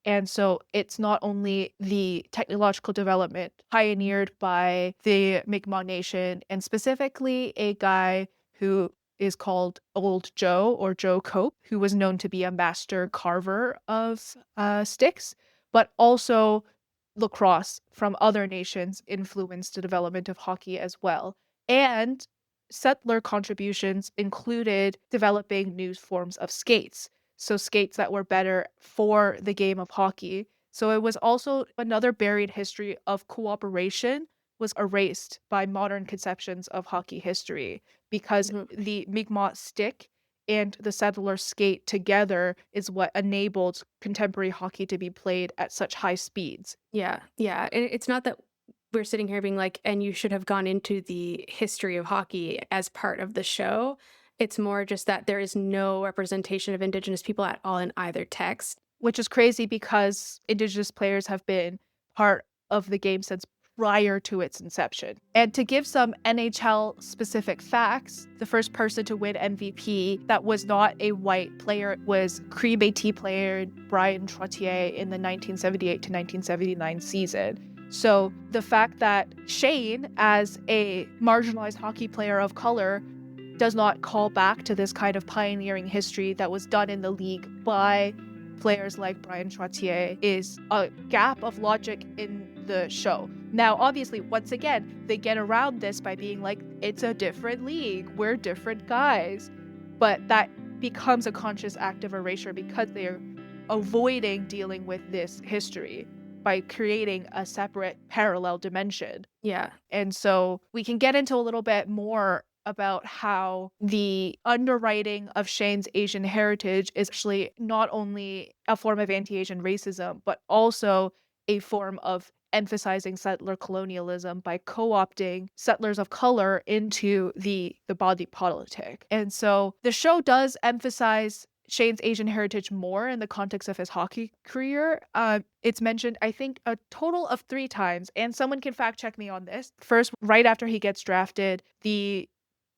And so it's not only the technological development pioneered by the Mi'kmaq Nation, and specifically a guy who is called Old Joe or Joe Cope, who was known to be a master carver of sticks, but also lacrosse from other nations influenced the development of hockey as well. And settler contributions included developing new forms of skates, so skates that were better for the game of hockey. So it was also another buried history of cooperation was erased by modern conceptions of hockey history because Mhm. the Mi'kmaq stick and the settler skate together is what enabled contemporary hockey to be played at such high speeds. Yeah, yeah. And it's not that we're sitting here being like, and you should have gone into the history of hockey as part of the show. It's more just that there is no representation of Indigenous people at all in either text. Which is crazy because Indigenous players have been part of the game since prior to its inception. And to give some NHL specific facts, the first person to win MVP that was not a white player was Cree Métis player Brian Trottier in the 1978 to 1979 season. So the fact that Shane, as a marginalized hockey player of color, does not call back to this kind of pioneering history that was done in the league by players like Brian Trottier is a gap of logic in the show. Now, obviously, once again, they get around this by being like, it's a different league, we're different guys. But that becomes a conscious act of erasure because they're avoiding dealing with this history by creating a separate parallel dimension. Yeah. And so we can get into a little bit more about how the underwriting of Shane's Asian heritage is actually not only a form of anti-Asian racism, but also a form of emphasizing settler colonialism by co-opting settlers of color into the body politic. And so the show does emphasize Shane's Asian heritage more in the context of his hockey career. It's mentioned, I think, a total of 3 times, and someone can fact check me on this. First, right after he gets drafted, the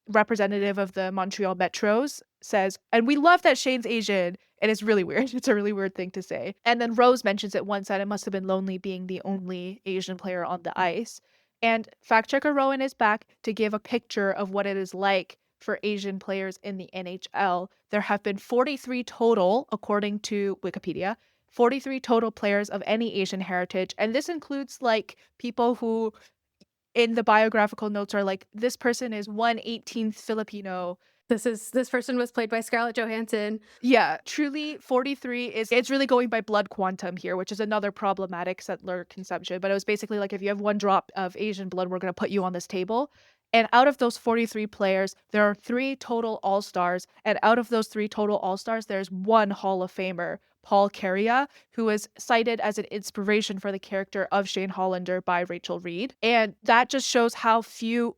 representative of the Montreal Metros says, and we love that Shane's Asian. And it's really weird. It's a really weird thing to say. And then Rose mentions it once that it must have been lonely being the only Asian player on the ice. And fact checker Rowan is back to give a picture of what it is like for Asian players in the NHL. There have been 43 total, according to Wikipedia, 43 total players of any Asian heritage. And this includes like people who in the biographical notes are like, this person is 1/18th Filipino. This person was played by Scarlett Johansson. Yeah, truly 43 it's really going by blood quantum here, which is another problematic settler conception. But it was basically like if you have 1 drop of Asian blood, we're gonna put you on this table. And out of those 43 players, there are 3 total all-stars. And out of those 3 total all-stars, there's 1 Hall of Famer, Paul Carrier, who is cited as an inspiration for the character of Shane Hollander by Rachel Reed. And that just shows how few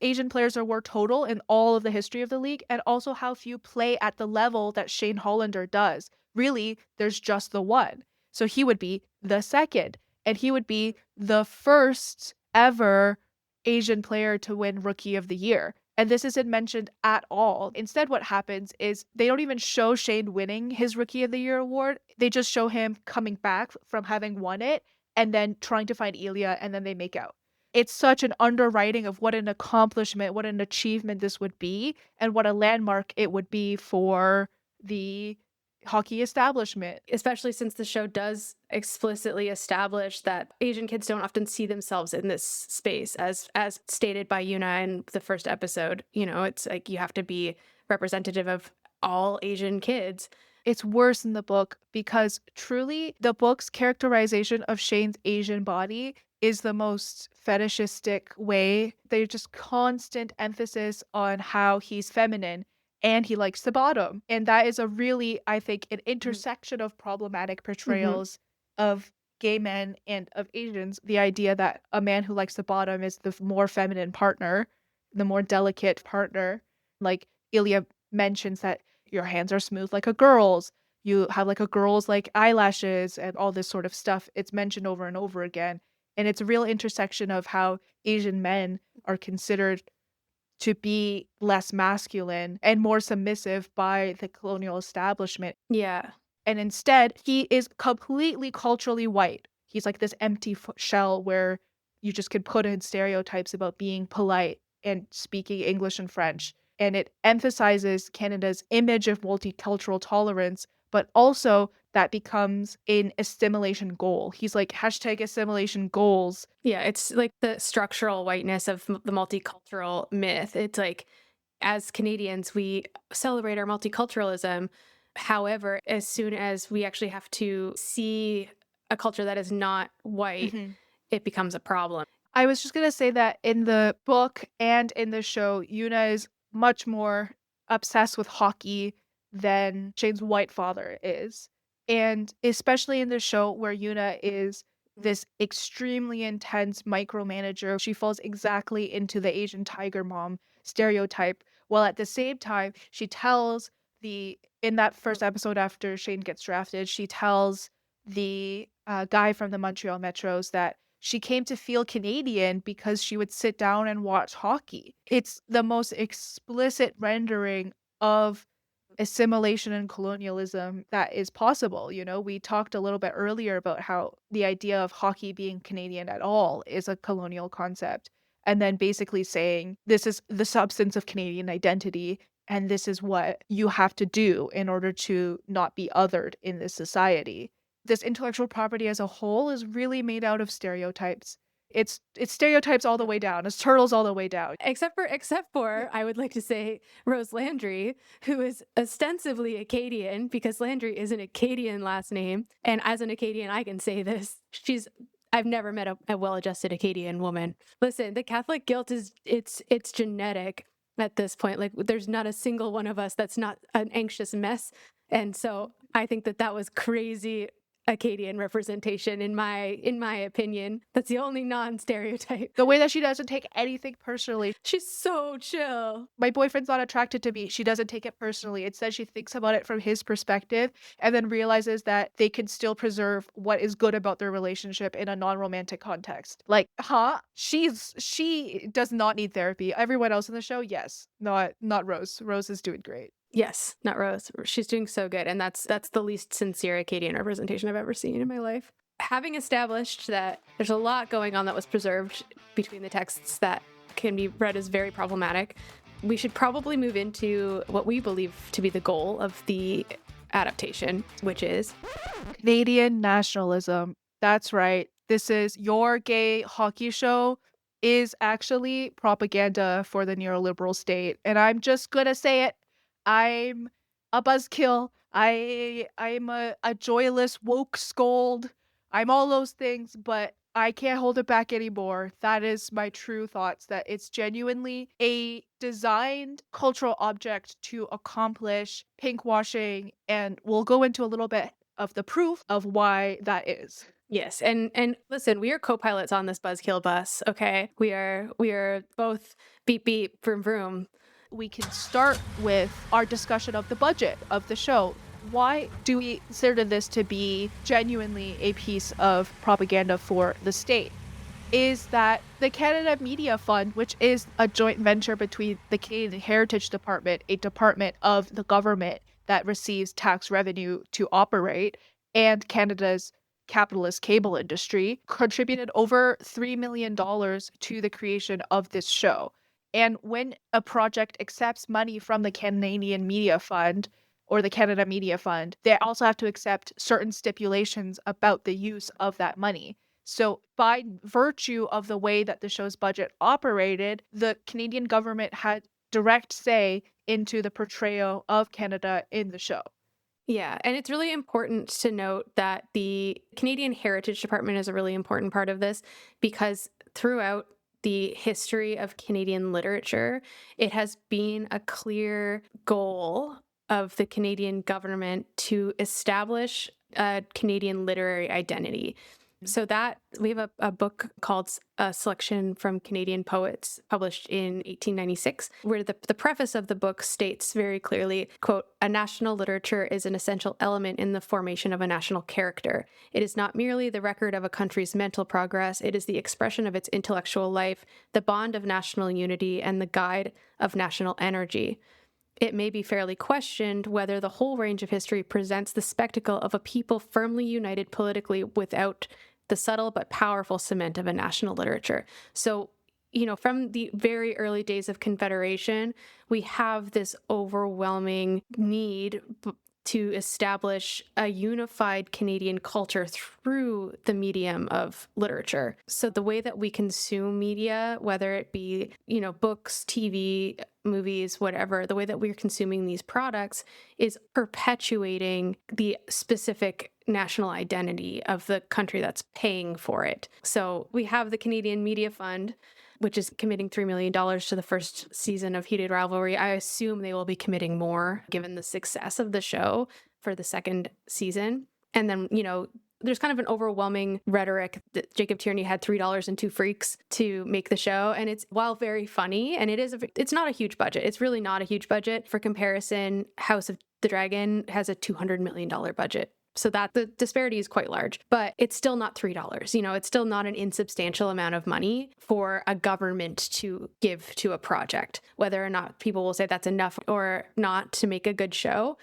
Asian players there were total in all of the history of the league, and also how few play at the level that Shane Hollander does. Really, there's just the one. So he would be the second, and he would be the first ever Asian player to win Rookie of the Year. And this isn't mentioned at all. Instead, what happens is they don't even show Shane winning his Rookie of the Year award. They just show him coming back from having won it and then trying to find Ilya, and then they make out. It's such an underwriting of what an accomplishment, what an achievement this would be, and what a landmark it would be for the hockey establishment. Especially since the show does explicitly establish that Asian kids don't often see themselves in this space, as stated by Yuna in the first episode. You know, it's like you have to be representative of all Asian kids. It's worse in the book because truly the book's characterization of Shane's Asian body is the most fetishistic way. There's just constant emphasis on how he's feminine and he likes the bottom. And that is a really, I think, an intersection of problematic portrayals of gay men and of Asians. The idea that a man who likes the bottom is the more feminine partner, the more delicate partner. Like Ilya mentions that your hands are smooth like a girl's. You have like a girl's like eyelashes and all this sort of stuff. It's mentioned over and over again. And it's a real intersection of how Asian men are considered to be less masculine and more submissive by the colonial establishment. Yeah. And instead, he is completely culturally white. He's like this empty shell where you just could put in stereotypes about being polite and speaking English and French. And it emphasizes Canada's image of multicultural tolerance, but also that becomes an assimilation goal. He's like, hashtag assimilation goals. Yeah, it's like the structural whiteness of the multicultural myth. It's like, as Canadians, we celebrate our multiculturalism. However, as soon as we actually have to see a culture that is not white, it becomes a problem. I was just going to say that in the book and in the show, Yuna is much more obsessed with hockey than Shane's white father is. And especially in the show where Yuna is this extremely intense micromanager, she falls exactly into the Asian tiger mom stereotype, while at the same time, she tells in that first episode after Shane gets drafted, she tells the guy from the Montreal Metros that she came to feel Canadian because she would sit down and watch hockey. It's the most explicit rendering of assimilation and colonialism that is possible. You know, we talked a little bit earlier about how the idea of hockey being Canadian at all is a colonial concept. And then basically saying this is the substance of Canadian identity and this is what you have to do in order to not be othered in this society. This intellectual property as a whole is really made out of stereotypes. It's stereotypes all the way down. It's turtles all the way down. Except for, I would like to say Rose Landry, who is ostensibly Acadian because Landry is an Acadian last name. And as an Acadian, I can say this. I've never met a well-adjusted Acadian woman. Listen, the Catholic guilt it's genetic at this point. Like there's not a single one of us that's not an anxious mess. And so I think that was crazy Acadian representation in my opinion. That's the only non-stereotype. The way that she doesn't take anything personally. She's so chill. My boyfriend's not attracted to me. She doesn't take it personally. It says she thinks about it from his perspective and then realizes that they can still preserve what is good about their relationship in a non-romantic context. Like, she does not need therapy. Everyone else in the show, yes. Not Rose. Rose is doing great. Yes, not Rose. She's doing so good. And that's the least sincere Acadian representation I've ever seen in my life. Having established that there's a lot going on that was preserved between the texts that can be read as very problematic, we should probably move into what we believe to be the goal of the adaptation, which is Canadian nationalism. That's right. This is your gay hockey show is actually propaganda for the neoliberal state. And I'm just gonna say it. I'm a buzzkill. I'm a joyless woke scold. I'm all those things, but I can't hold it back anymore. That is my true thoughts, that it's genuinely a designed cultural object to accomplish pinkwashing, and we'll go into a little bit of the proof of why that is. Yes, and listen, we are co-pilots on this buzzkill bus, okay? We are both beep beep vroom vroom. We can start with our discussion of the budget of the show. Why do we consider this to be genuinely a piece of propaganda for the state? Is that the Canada Media Fund, which is a joint venture between the Canadian Heritage Department, a department of the government that receives tax revenue to operate, and Canada's capitalist cable industry, contributed over $3 million to the creation of this show. And when a project accepts money from the Canadian Media Fund or the Canada Media Fund, they also have to accept certain stipulations about the use of that money. So by virtue of the way that the show's budget operated, the Canadian government had direct say into the portrayal of Canada in the show. Yeah, and it's really important to note that the Canadian Heritage Department is a really important part of this because throughout the history of Canadian literature, it has been a clear goal of the Canadian government to establish a Canadian literary identity. So that we have a book called A Selection from Canadian Poets, published in 1896, where the preface of the book states very clearly, quote, "A national literature is an essential element in the formation of a national character. It is not merely the record of a country's mental progress, it is the expression of its intellectual life, the bond of national unity, and the guide of national energy. It may be fairly questioned whether the whole range of history presents the spectacle of a people firmly united politically without the subtle but powerful cement of a national literature." So, from the very early days of Confederation, we have this overwhelming need to establish a unified Canadian culture through the medium of literature. So the way that we consume media, whether it be, books, TV, movies, whatever, the way that we're consuming these products is perpetuating the specific national identity of the country that's paying for it. So we have the Canadian Media Fund, which is committing $3 million to the first season of Heated Rivalry. I assume they will be committing more given the success of the show for the second season. And then, there's kind of an overwhelming rhetoric that Jacob Tierney had $3 and two freaks to make the show. And it's, while very funny, and it's not a huge budget. It's really not a huge budget. For comparison, House of the Dragon has a $200 million budget. So that the disparity is quite large, but it's still not $3. It's still not an insubstantial amount of money for a government to give to a project. Whether or not people will say that's enough or not to make a good show,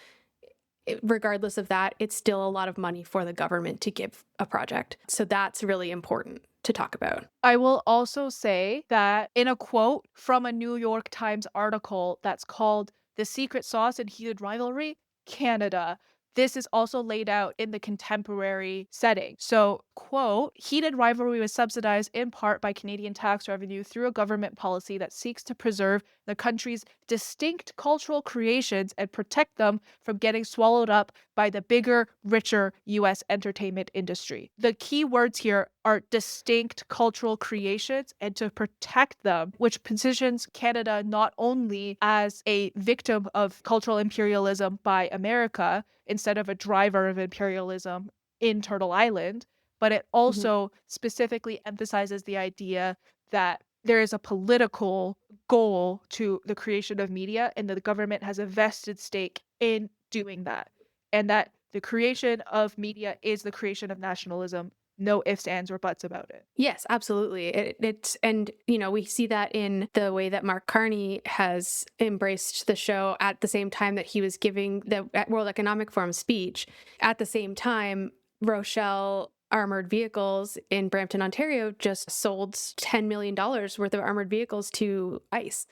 regardless of that, it's still a lot of money for the government to give a project. So that's really important to talk about. I will also say that in a quote from a New York Times article that's called "The Secret Sauce in Heated Rivalry, Canada," this is also laid out in the contemporary setting. So, quote, "Heated Rivalry was subsidized in part by Canadian tax revenue through a government policy that seeks to preserve the country's distinct cultural creations and protect them from getting swallowed up by the bigger, richer US entertainment industry." The key words here are distinct cultural creations and to protect them, which positions Canada not only as a victim of cultural imperialism by America instead of a driver of imperialism in Turtle Island, but it also specifically emphasizes the idea that there is a political goal to the creation of media and that the government has a vested stake in doing that. And that the creation of media is the creation of nationalism. No ifs, ands, or buts about it. Yes, absolutely. It's and we see that in the way that Mark Carney has embraced the show at the same time that he was giving the World Economic Forum speech. At the same time, Rochelle Armored Vehicles in Brampton, Ontario just sold $10 million worth of armored vehicles to ICE,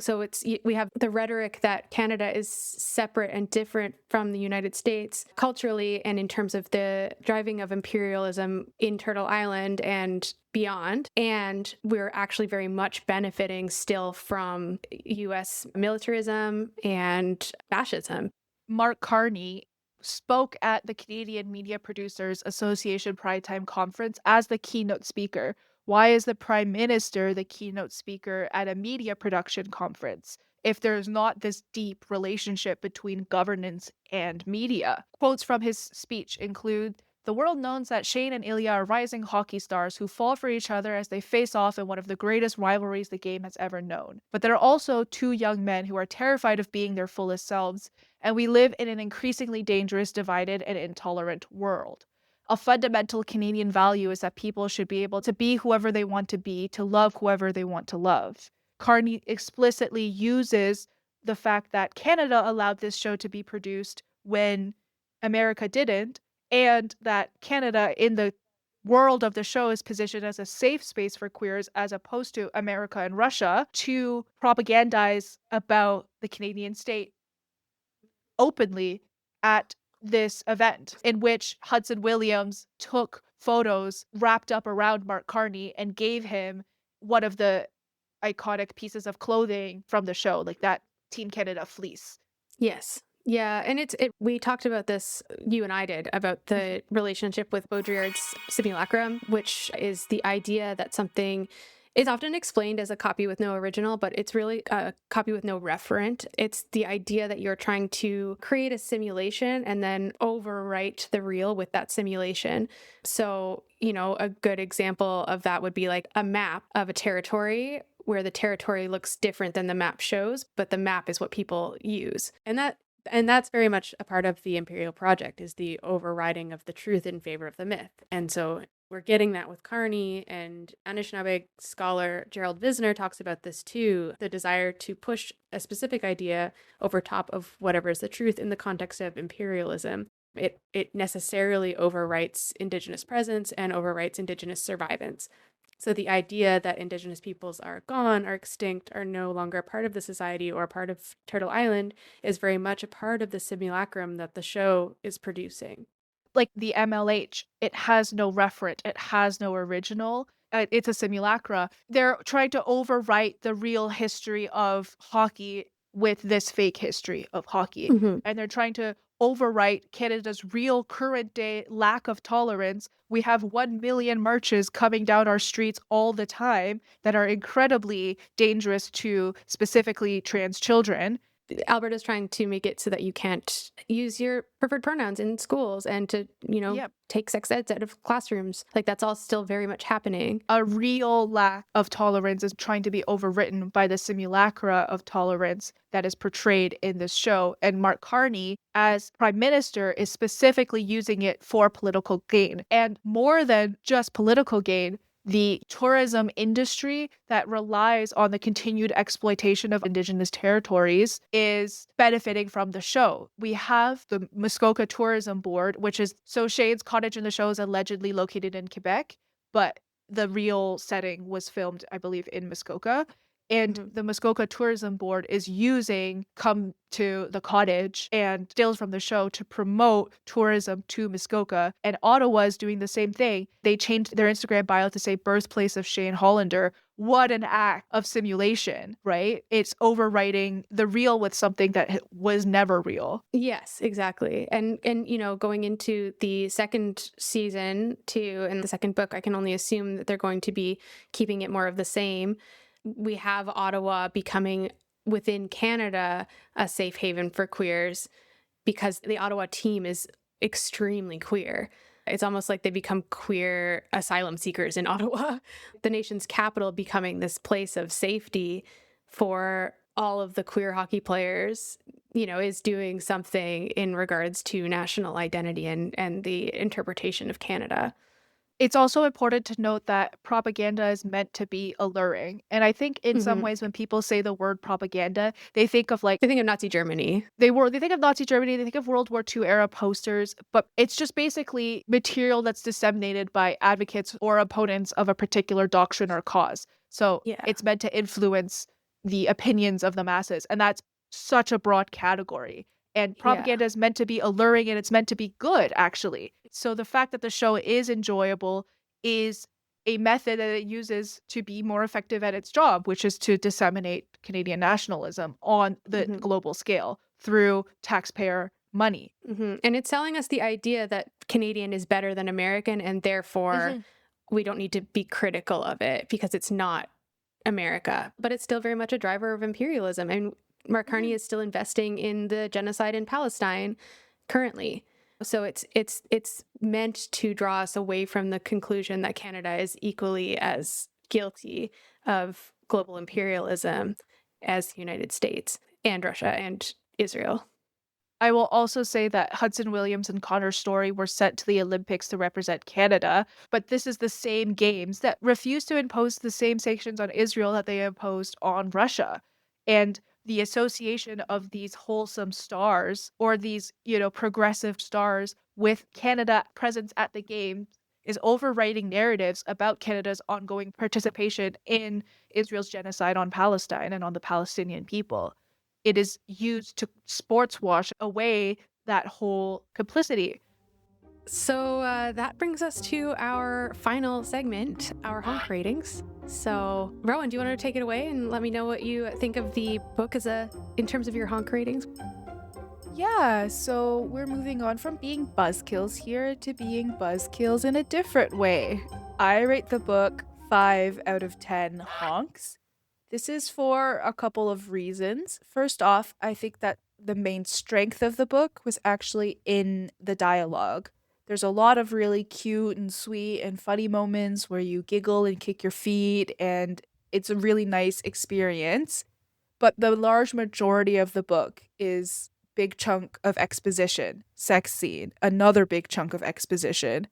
so we have the rhetoric that Canada is separate and different from the United States culturally and in terms of the driving of imperialism in Turtle Island and beyond. And we're actually very much benefiting still from US militarism and fascism. Mark Carney spoke at the Canadian Media Producers Association Pride Time Conference as the keynote speaker. Why is the Prime Minister the keynote speaker at a media production conference if there's not this deep relationship between governance and media? Quotes from his speech include, "The world knows that Shane and Ilya are rising hockey stars who fall for each other as they face off in one of the greatest rivalries the game has ever known. But there are also two young men who are terrified of being their fullest selves, and we live in an increasingly dangerous, divided, and intolerant world. A fundamental Canadian value is that people should be able to be whoever they want to love whoever they want to love." Carney explicitly uses the fact that Canada allowed this show to be produced when America didn't, and that Canada in the world of the show is positioned as a safe space for queers as opposed to America and Russia to propagandize about the Canadian state openly at this event in which Hudson Williams took photos wrapped up around Mark Carney and gave him one of the iconic pieces of clothing from the show, like that Team Canada fleece. Yes. Yeah, and we talked about this, you and I did, about the relationship with Baudrillard's simulacrum, which is the idea that something is often explained as a copy with no original, but it's really a copy with no referent. It's the idea that you're trying to create a simulation and then overwrite the real with that simulation. So, a good example of that would be like a map of a territory where the territory looks different than the map shows, but the map is what people use. And that's very much a part of the Imperial Project, is the overriding of the truth in favor of the myth. And so we're getting that with Carney, and Anishinaabe scholar Gerald Visner talks about this too, the desire to push a specific idea over top of whatever is the truth in the context of imperialism. It necessarily overwrites Indigenous presence and overwrites Indigenous survivance. So the idea that Indigenous peoples are gone, are extinct, are no longer a part of the society or a part of Turtle Island is very much a part of the simulacrum that the show is producing. Like the MLH, it has no referent, it has no original. It's a simulacra. They're trying to overwrite the real history of hockey with this fake history of hockey. Mm-hmm. And they're trying to overwrite Canada's real current day lack of tolerance. We have 1 million marches coming down our streets all the time that are incredibly dangerous to specifically trans children. Alberta's trying to make it so that you can't use your preferred pronouns in schools and to, Yep. take sex eds out of classrooms. Like that's all still very much happening. A real lack of tolerance is trying to be overwritten by the simulacra of tolerance that is portrayed in this show. And Mark Carney, as prime minister, is specifically using it for political gain. And more than just political gain, the tourism industry that relies on the continued exploitation of Indigenous territories is benefiting from the show. We have the Muskoka Tourism Board, which is so Shane's cottage in the show is allegedly located in Quebec, but the real setting was filmed, I believe, in Muskoka. And Mhm. the Muskoka Tourism Board is using Come to the Cottage and stills from the show to promote tourism to Muskoka. And Ottawa is doing the same thing. They changed their Instagram bio to say birthplace of Shane Hollander. What an act of simulation, right? It's overwriting the real with something that was never real. Yes, exactly. And going into the second season too, and the second book, I can only assume that they're going to be keeping it more of the same. We have Ottawa becoming within Canada a safe haven for queers because the Ottawa team is extremely queer. It's almost like they become queer asylum seekers in Ottawa. The nation's capital becoming this place of safety for all of the queer hockey players, is doing something in regards to national identity and the interpretation of Canada. It's also important to note that propaganda is meant to be alluring. And I think in some Mhm. ways when people say the word propaganda, they think of like I think of Nazi Germany. they think of Nazi Germany, they think of World War II era posters, but it's just basically material that's disseminated by advocates or opponents of a particular doctrine or cause. So Yeah. it's meant to influence the opinions of the masses. And that's such a broad category. And Yeah. propaganda is meant to be alluring and it's meant to be good, actually. So the fact that the show is enjoyable is a method that it uses to be more effective at its job, which is to disseminate Canadian nationalism on the Mhm. global scale through taxpayer money. And it's telling us the idea that Canadian is better than American, and therefore we don't need to be critical of it because it's not America. But it's still very much a driver of imperialism. And Mark Carney is still investing in the genocide in Palestine currently. So it's meant to draw us away from the conclusion that Canada is equally as guilty of global imperialism as the United States and Russia and Israel. I will also say that Hudson Williams and Connor Story were sent to the Olympics to represent Canada, but this is the same games that refuse to impose the same sanctions on Israel that they imposed on Russia. And the association of these wholesome stars or these, progressive stars with Canada presence at the games is overwriting narratives about Canada's ongoing participation in Israel's genocide on Palestine and on the Palestinian people. It is used to sports wash away that whole complicity. So that brings us to our final segment, our honk ratings. So, Rowan, do you want to take it away and let me know what you think of the book in terms of your honk ratings? Yeah, so we're moving on from being buzzkills here to being buzzkills in a different way. I rate the book 5 out of 10 honks. This is for a couple of reasons. First off, I think that the main strength of the book was actually in the dialogue. There's a lot of really cute and sweet and funny moments where you giggle and kick your feet, and it's a really nice experience. But the large majority of the book is big chunk of exposition, sex scene, another big chunk of exposition.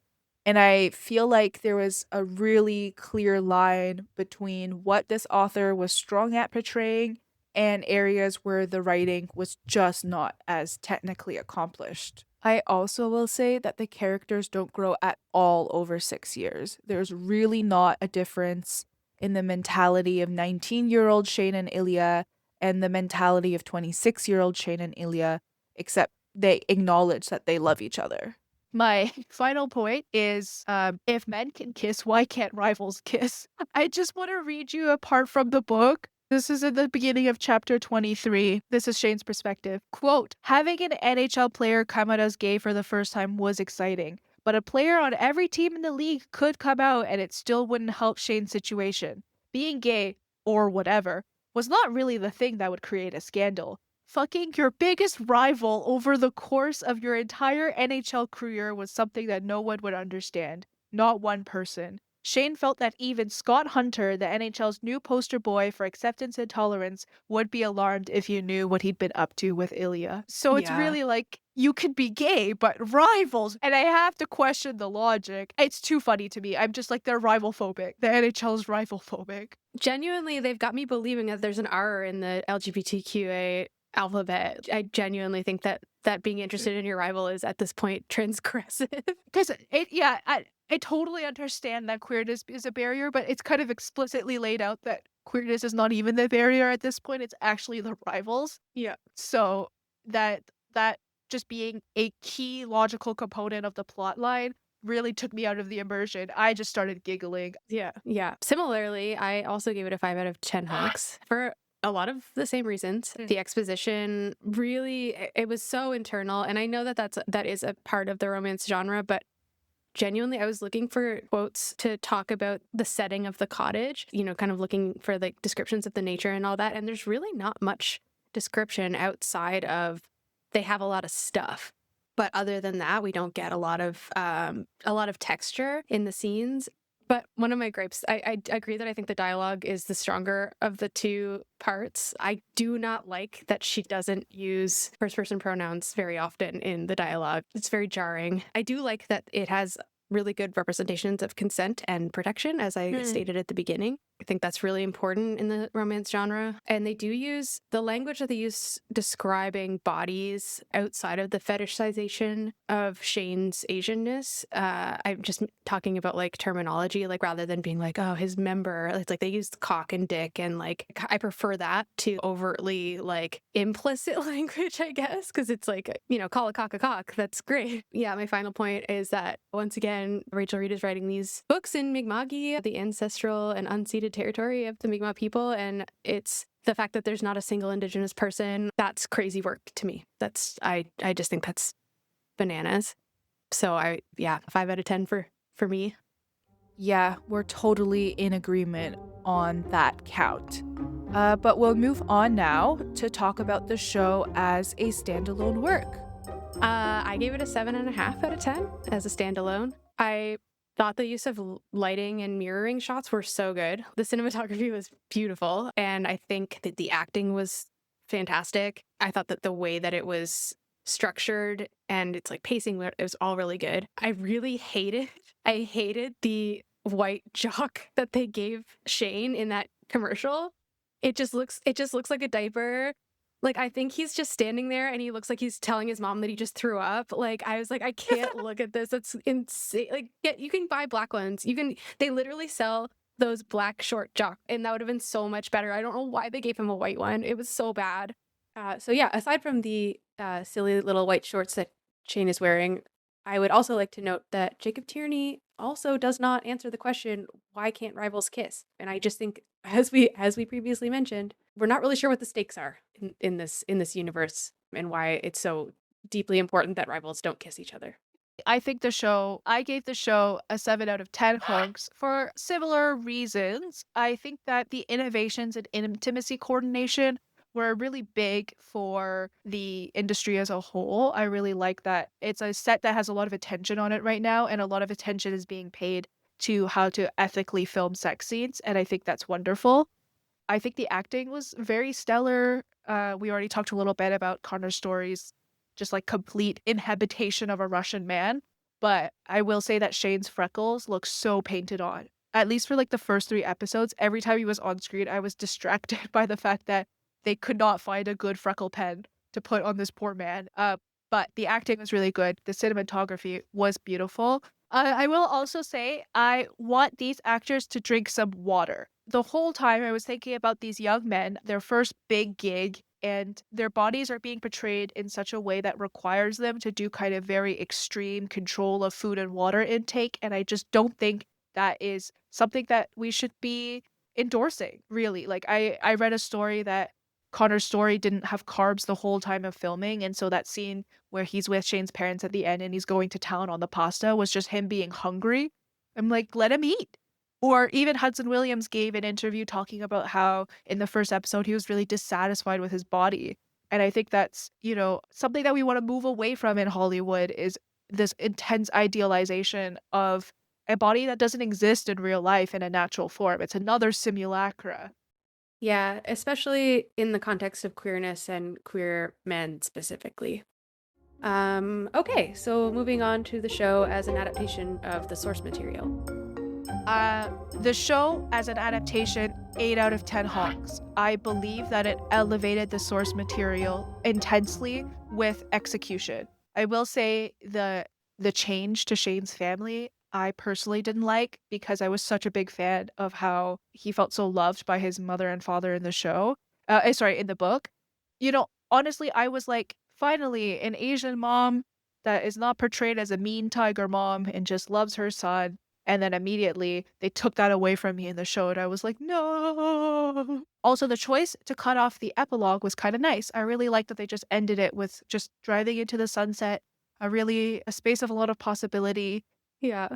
And I feel like there was a really clear line between what this author was strong at portraying and areas where the writing was just not as technically accomplished. I also will say that the characters don't grow at all over 6 years. There's really not a difference in the mentality of 19-year-old Shane and Ilya and the mentality of 26-year-old Shane and Ilya, except they acknowledge that they love each other. My final point is if men can kiss, why can't rivals kiss? I just want to read you a part from the book. This is at the beginning of chapter 23. This is Shane's perspective. Quote, having an NHL player come out as gay for the first time was exciting, but a player on every team in the league could come out and it still wouldn't help Shane's situation. Being gay, or whatever, was not really the thing that would create a scandal. Fucking your biggest rival over the course of your entire NHL career was something that no one would understand. Not one person. Shane felt that even Scott Hunter, the NHL's new poster boy for acceptance and tolerance, would be alarmed if you knew what he'd been up to with Ilya. So it's Yeah. really like, you could be gay, but rivals. And I have to question the logic. It's too funny to me. I'm just like, they're rival phobic. The NHL's rival phobic. Genuinely, they've got me believing that there's an R in the LGBTQA alphabet. I genuinely think that being interested in your rival is at this point transgressive. Because I totally understand that queerness is a barrier, but it's kind of explicitly laid out that queerness is not even the barrier at this point. It's actually the rivals. Yeah. So that just being a key logical component of the plot line really took me out of the immersion. I just started giggling. Yeah. Yeah. Similarly, I also gave it a 5 out of 10 honks for a lot of the same reasons. The exposition really, it was so internal. And I know that that is a part of the romance genre, but genuinely, I was looking for quotes to talk about the setting of the cottage, kind of looking for like descriptions of the nature and all that. And there's really not much description outside of they have a lot of stuff. But other than that, we don't get a lot of texture in the scenes. But one of my gripes, I agree that I think the dialogue is the stronger of the two parts. I do not like that she doesn't use first-person pronouns very often in the dialogue. It's very jarring. I do like that it has really good representations of consent and protection, as I stated at the beginning. I think that's really important in the romance genre. And they do use the language that they use describing bodies outside of the fetishization of Shane's Asianness. I'm just talking about like terminology, like rather than being like, oh, his member, it's like they used cock and dick. And like, I prefer that to overtly like implicit language, I guess, because it's like, call a cock. That's great. Yeah, my final point is that once again, Rachel Reed is writing these books in Mi'kma'ki, the ancestral and unceded territory of the Mi'kmaq people, and it's the fact that there's not a single Indigenous person. That's crazy work to me. I just think that's bananas. So 5 out of 10 for me. Yeah, we're totally in agreement on that count. But we'll move on now to talk about the show as a standalone work. I gave it a 7.5 out of 10 as a standalone. I thought the use of lighting and mirroring shots were so good. The cinematography was beautiful, and I think that the acting was fantastic. I thought that the way that it was structured and it's like pacing, it was all really good. I hated the white jock that they gave Shane in that commercial. It just looks like a diaper. Like, I think he's just standing there and he looks like he's telling his mom that he just threw up. Like, I was like, I can't look at this. That's insane. Like, you can buy black ones. They literally sell those black short jock, and that would have been so much better. I don't know why they gave him a white one. It was so bad. So yeah, aside from the silly little white shorts that Shane is wearing, I would also like to note that Jacob Tierney also does not answer the question, why can't rivals kiss? And I just think, as we previously mentioned, we're not really sure what the stakes are in this universe. and why it's so deeply important that rivals don't kiss each other. I gave the show a 7 out of 10 hunks for similar reasons. I think that the innovations in intimacy coordination were really big for the industry as a whole. I really like that it's a set that has a lot of attention on it right now, and a lot of attention is being paid to how to ethically film sex scenes, and I think that's wonderful. I think the acting was very stellar. We already talked a little bit about Connor's stories, just like complete inhabitation of a Russian man. But I will say that Shane's freckles look so painted on. At least for like the first 3 episodes, every time he was on screen, I was distracted by the fact that they could not find a good freckle pen to put on this poor man. But the acting was really good. The cinematography was beautiful. I will also say I want these actors to drink some water. The whole time I was thinking about these young men, their first big gig, and their bodies are being portrayed in such a way that requires them to do kind of very extreme control of food and water intake. And I just don't think that is something that we should be endorsing, really. Like I read a story that Connor's story didn't have carbs the whole time of filming, and so that scene where he's with Shane's parents at the end and he's going to town on the pasta was just him being hungry. I'm like, let him eat. Or even Hudson Williams gave an interview talking about how in the first episode he was really dissatisfied with his body. And I think that's, something that we want to move away from in Hollywood is this intense idealization of a body that doesn't exist in real life in a natural form. It's another simulacra. Yeah, especially in the context of queerness and queer men specifically. Okay, so moving on to the show as an adaptation of the source material. The show as an adaptation, 8 out of 10 honks. I believe that it elevated the source material intensely with execution. I will say the change to Shane's family, I personally didn't like because I was such a big fan of how he felt so loved by his mother and father in the show. In the book. Honestly, I was like, finally, an Asian mom that is not portrayed as a mean tiger mom and just loves her son. And then immediately they took that away from me in the show, and I was like, no. Also, the choice to cut off the epilogue was kind of nice. I really liked that they just ended it with just driving into the sunset, a space of a lot of possibility. Yeah.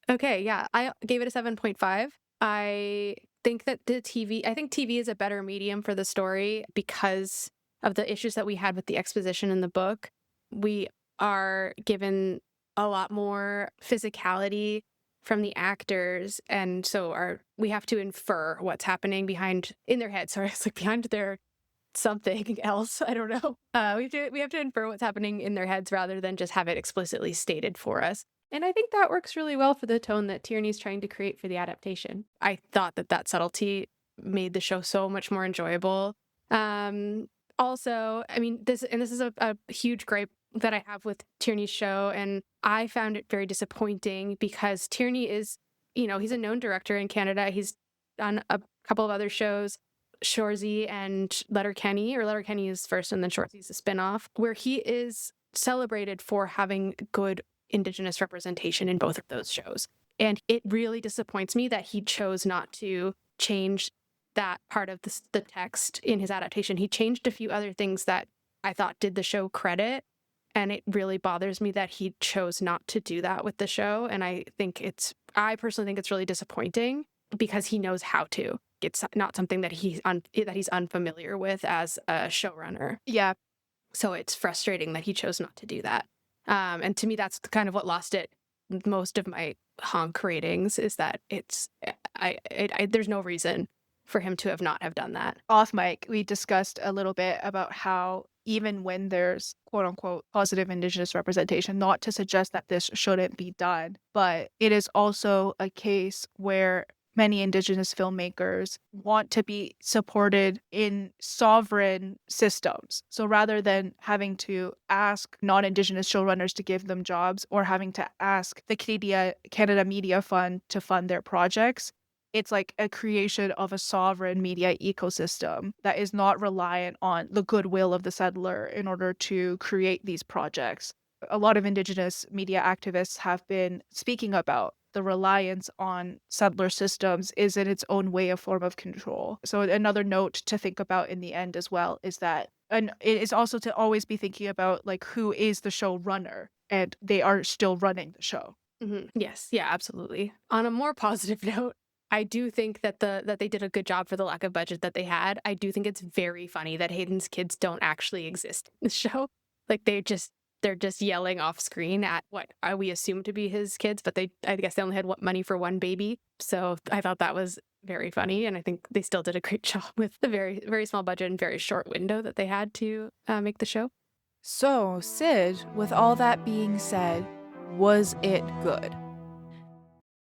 Okay, yeah. I gave it a 7.5. I think that I think TV is a better medium for the story because of the issues that we had with the exposition in the book. We are given a lot more physicality from the actors, and so we have to infer what's happening in their head. Sorry, it's like behind their something else. I don't know. We have to infer what's happening in their heads rather than just have it explicitly stated for us. And I think that works really well for the tone that Tierney's trying to create for the adaptation. I thought that subtlety made the show so much more enjoyable. Also, I mean, this is a huge gripe that I have with Tierney's show, and I found it very disappointing because Tierney is, he's a known director in Canada. He's done a couple of other shows, Shoresy and Letterkenny, or Letterkenny is first and then Shoresy's a spinoff, where he is celebrated for having good Indigenous representation in both of those shows. And it really disappoints me that he chose not to change that part of the text in his adaptation. He changed a few other things that I thought did the show credit, and it really bothers me that he chose not to do that with the show. And I personally think it's really disappointing because he knows how to. It's not something that he's unfamiliar with as a showrunner. Yeah. So it's frustrating that he chose not to do that. And to me, that's kind of what lost it most of my honk ratings, is that there's no reason for him to not have done that. Off mic, we discussed a little bit about how even when there's quote unquote positive Indigenous representation, not to suggest that this shouldn't be done, but it is also a case where many Indigenous filmmakers want to be supported in sovereign systems. So rather than having to ask non-Indigenous showrunners to give them jobs or having to ask the Canada Media Fund to fund their projects, it's like a creation of a sovereign media ecosystem that is not reliant on the goodwill of the settler in order to create these projects. A lot of Indigenous media activists have been speaking about the reliance on settler systems is in its own way a form of control. So another note to think about in the end as well is that And it is also to always be thinking about, like, who is the showrunner, and they are still running the show. Yes, yeah, absolutely. On a more positive note, I do think that that they did a good job for the lack of budget that they had. I do think it's very funny that Hayden's kids don't actually exist in the show. Like they're just yelling off screen at what we assume to be his kids, but I guess they only had money for one baby. So I thought that was very funny, and I think they still did a great job with the very small budget and very short window that they had to make the show. So, Sid, with all that being said, was it good?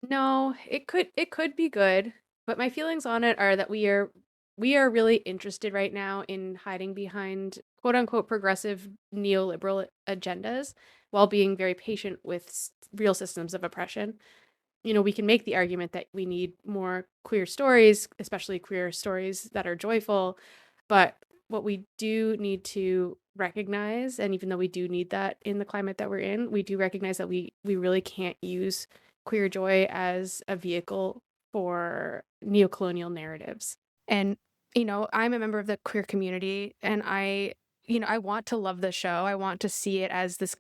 No, it could be good, but my feelings on it are that we are really interested right now in hiding behind quote unquote progressive neoliberal agendas while being very patient with real systems of oppression. We can make the argument that we need more queer stories, especially queer stories that are joyful, but what we do need to recognize, and even though we do need that in the climate that we're in, we do recognize that we really can't use queer joy as a vehicle for neocolonial narratives. And I'm a member of the queer community, and I want to love the show. I want to see it as this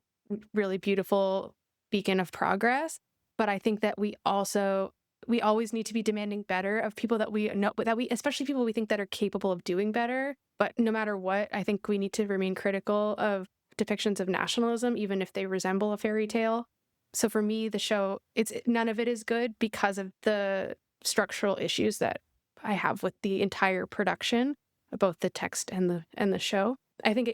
really beautiful beacon of progress, but I think that we always need to be demanding better of people that we know, that we, especially people we think that are capable of doing better. But no matter what, I think we need to remain critical of depictions of nationalism, even if they resemble a fairy tale. So for me, the show, it's none of it is good because of the structural issues that I have with the entire production, both the text and the show. I think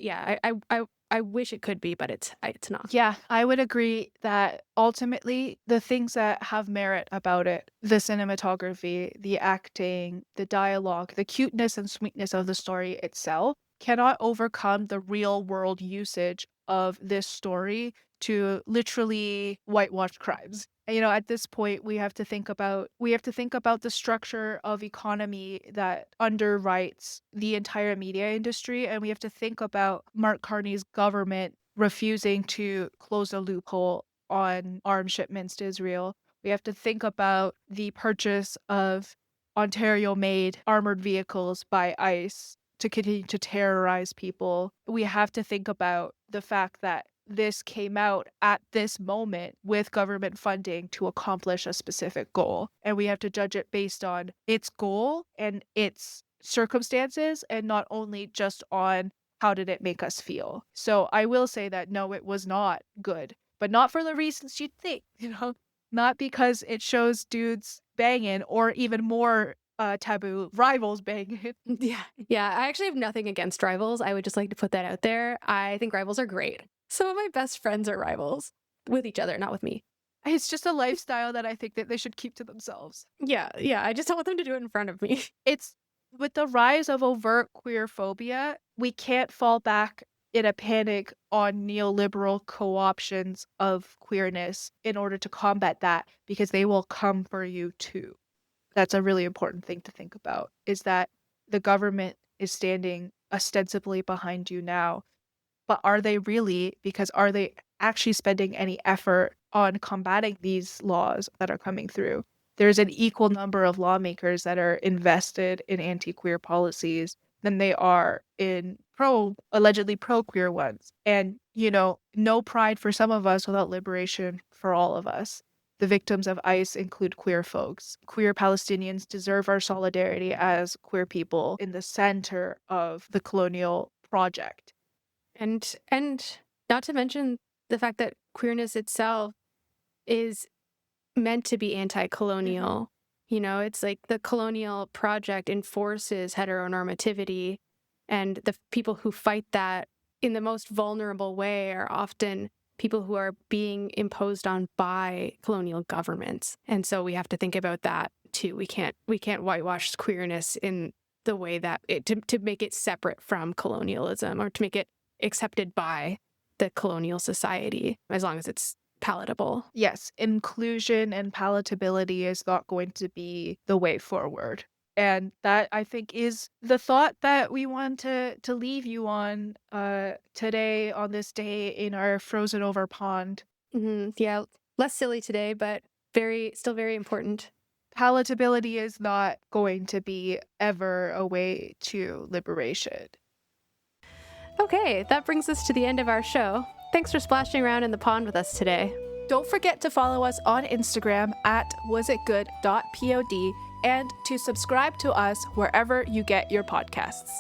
I wish it could be, but it's not. Yeah, I would agree that ultimately the things that have merit about it, the cinematography, the acting, the dialogue, the cuteness and sweetness of the story itself, cannot overcome the real world usage of this story to literally whitewash crimes. And, at this point we have to think about the structure of economy that underwrites the entire media industry, and we have to think about Mark Carney's government refusing to close a loophole on arms shipments to Israel. We have to think about the purchase of Ontario-made armored vehicles by ICE to continue to terrorize people. We have to think about the fact that this came out at this moment with government funding to accomplish a specific goal. And we have to judge it based on its goal and its circumstances, and not only just on how did it make us feel. So I will say that no, it was not good, but not for the reasons you'd think, not because it shows dudes banging, or even more taboo, rivals banging. Yeah. Yeah. I actually have nothing against rivals. I would just like to put that out there. I think rivals are great. Some of my best friends are rivals with each other, not with me. It's just a lifestyle that I think that they should keep to themselves. Yeah. Yeah. I just don't want them to do it in front of me. It's with the rise of overt queer phobia, we can't fall back in a panic on neoliberal co-options of queerness in order to combat that, because they will come for you too. That's a really important thing to think about, is that the government is standing ostensibly behind you now, but are they really? Because are they actually spending any effort on combating these laws that are coming through? There's an equal number of lawmakers that are invested in anti-queer policies than they are in allegedly pro-queer ones. And, no pride for some of us without liberation for all of us. The victims of ICE include queer folks. Queer Palestinians deserve our solidarity as queer people in the center of the colonial project. And not to mention the fact that queerness itself is meant to be anti-colonial. It's like the colonial project enforces heteronormativity, and the people who fight that in the most vulnerable way are often people who are being imposed on by colonial governments. And so we have to think about that too. We can't whitewash queerness in the way that to make it separate from colonialism, or to make it accepted by the colonial society, as long as it's palatable. Yes, inclusion and palatability is not going to be the way forward. And that, I think, is the thought that we want to leave you on today, on this day in our frozen over pond. Yeah, less silly today, but still very important. Palatability is not going to be ever a way to liberation. Okay, that brings us to the end of our show. Thanks for splashing around in the pond with us today. Don't forget to follow us on Instagram at wasitgood.pod and to subscribe to us wherever you get your podcasts.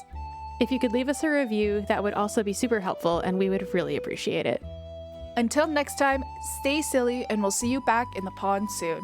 If you could leave us a review, that would also be super helpful, and we would really appreciate it. Until next time, stay silly, and we'll see you back in the pond soon.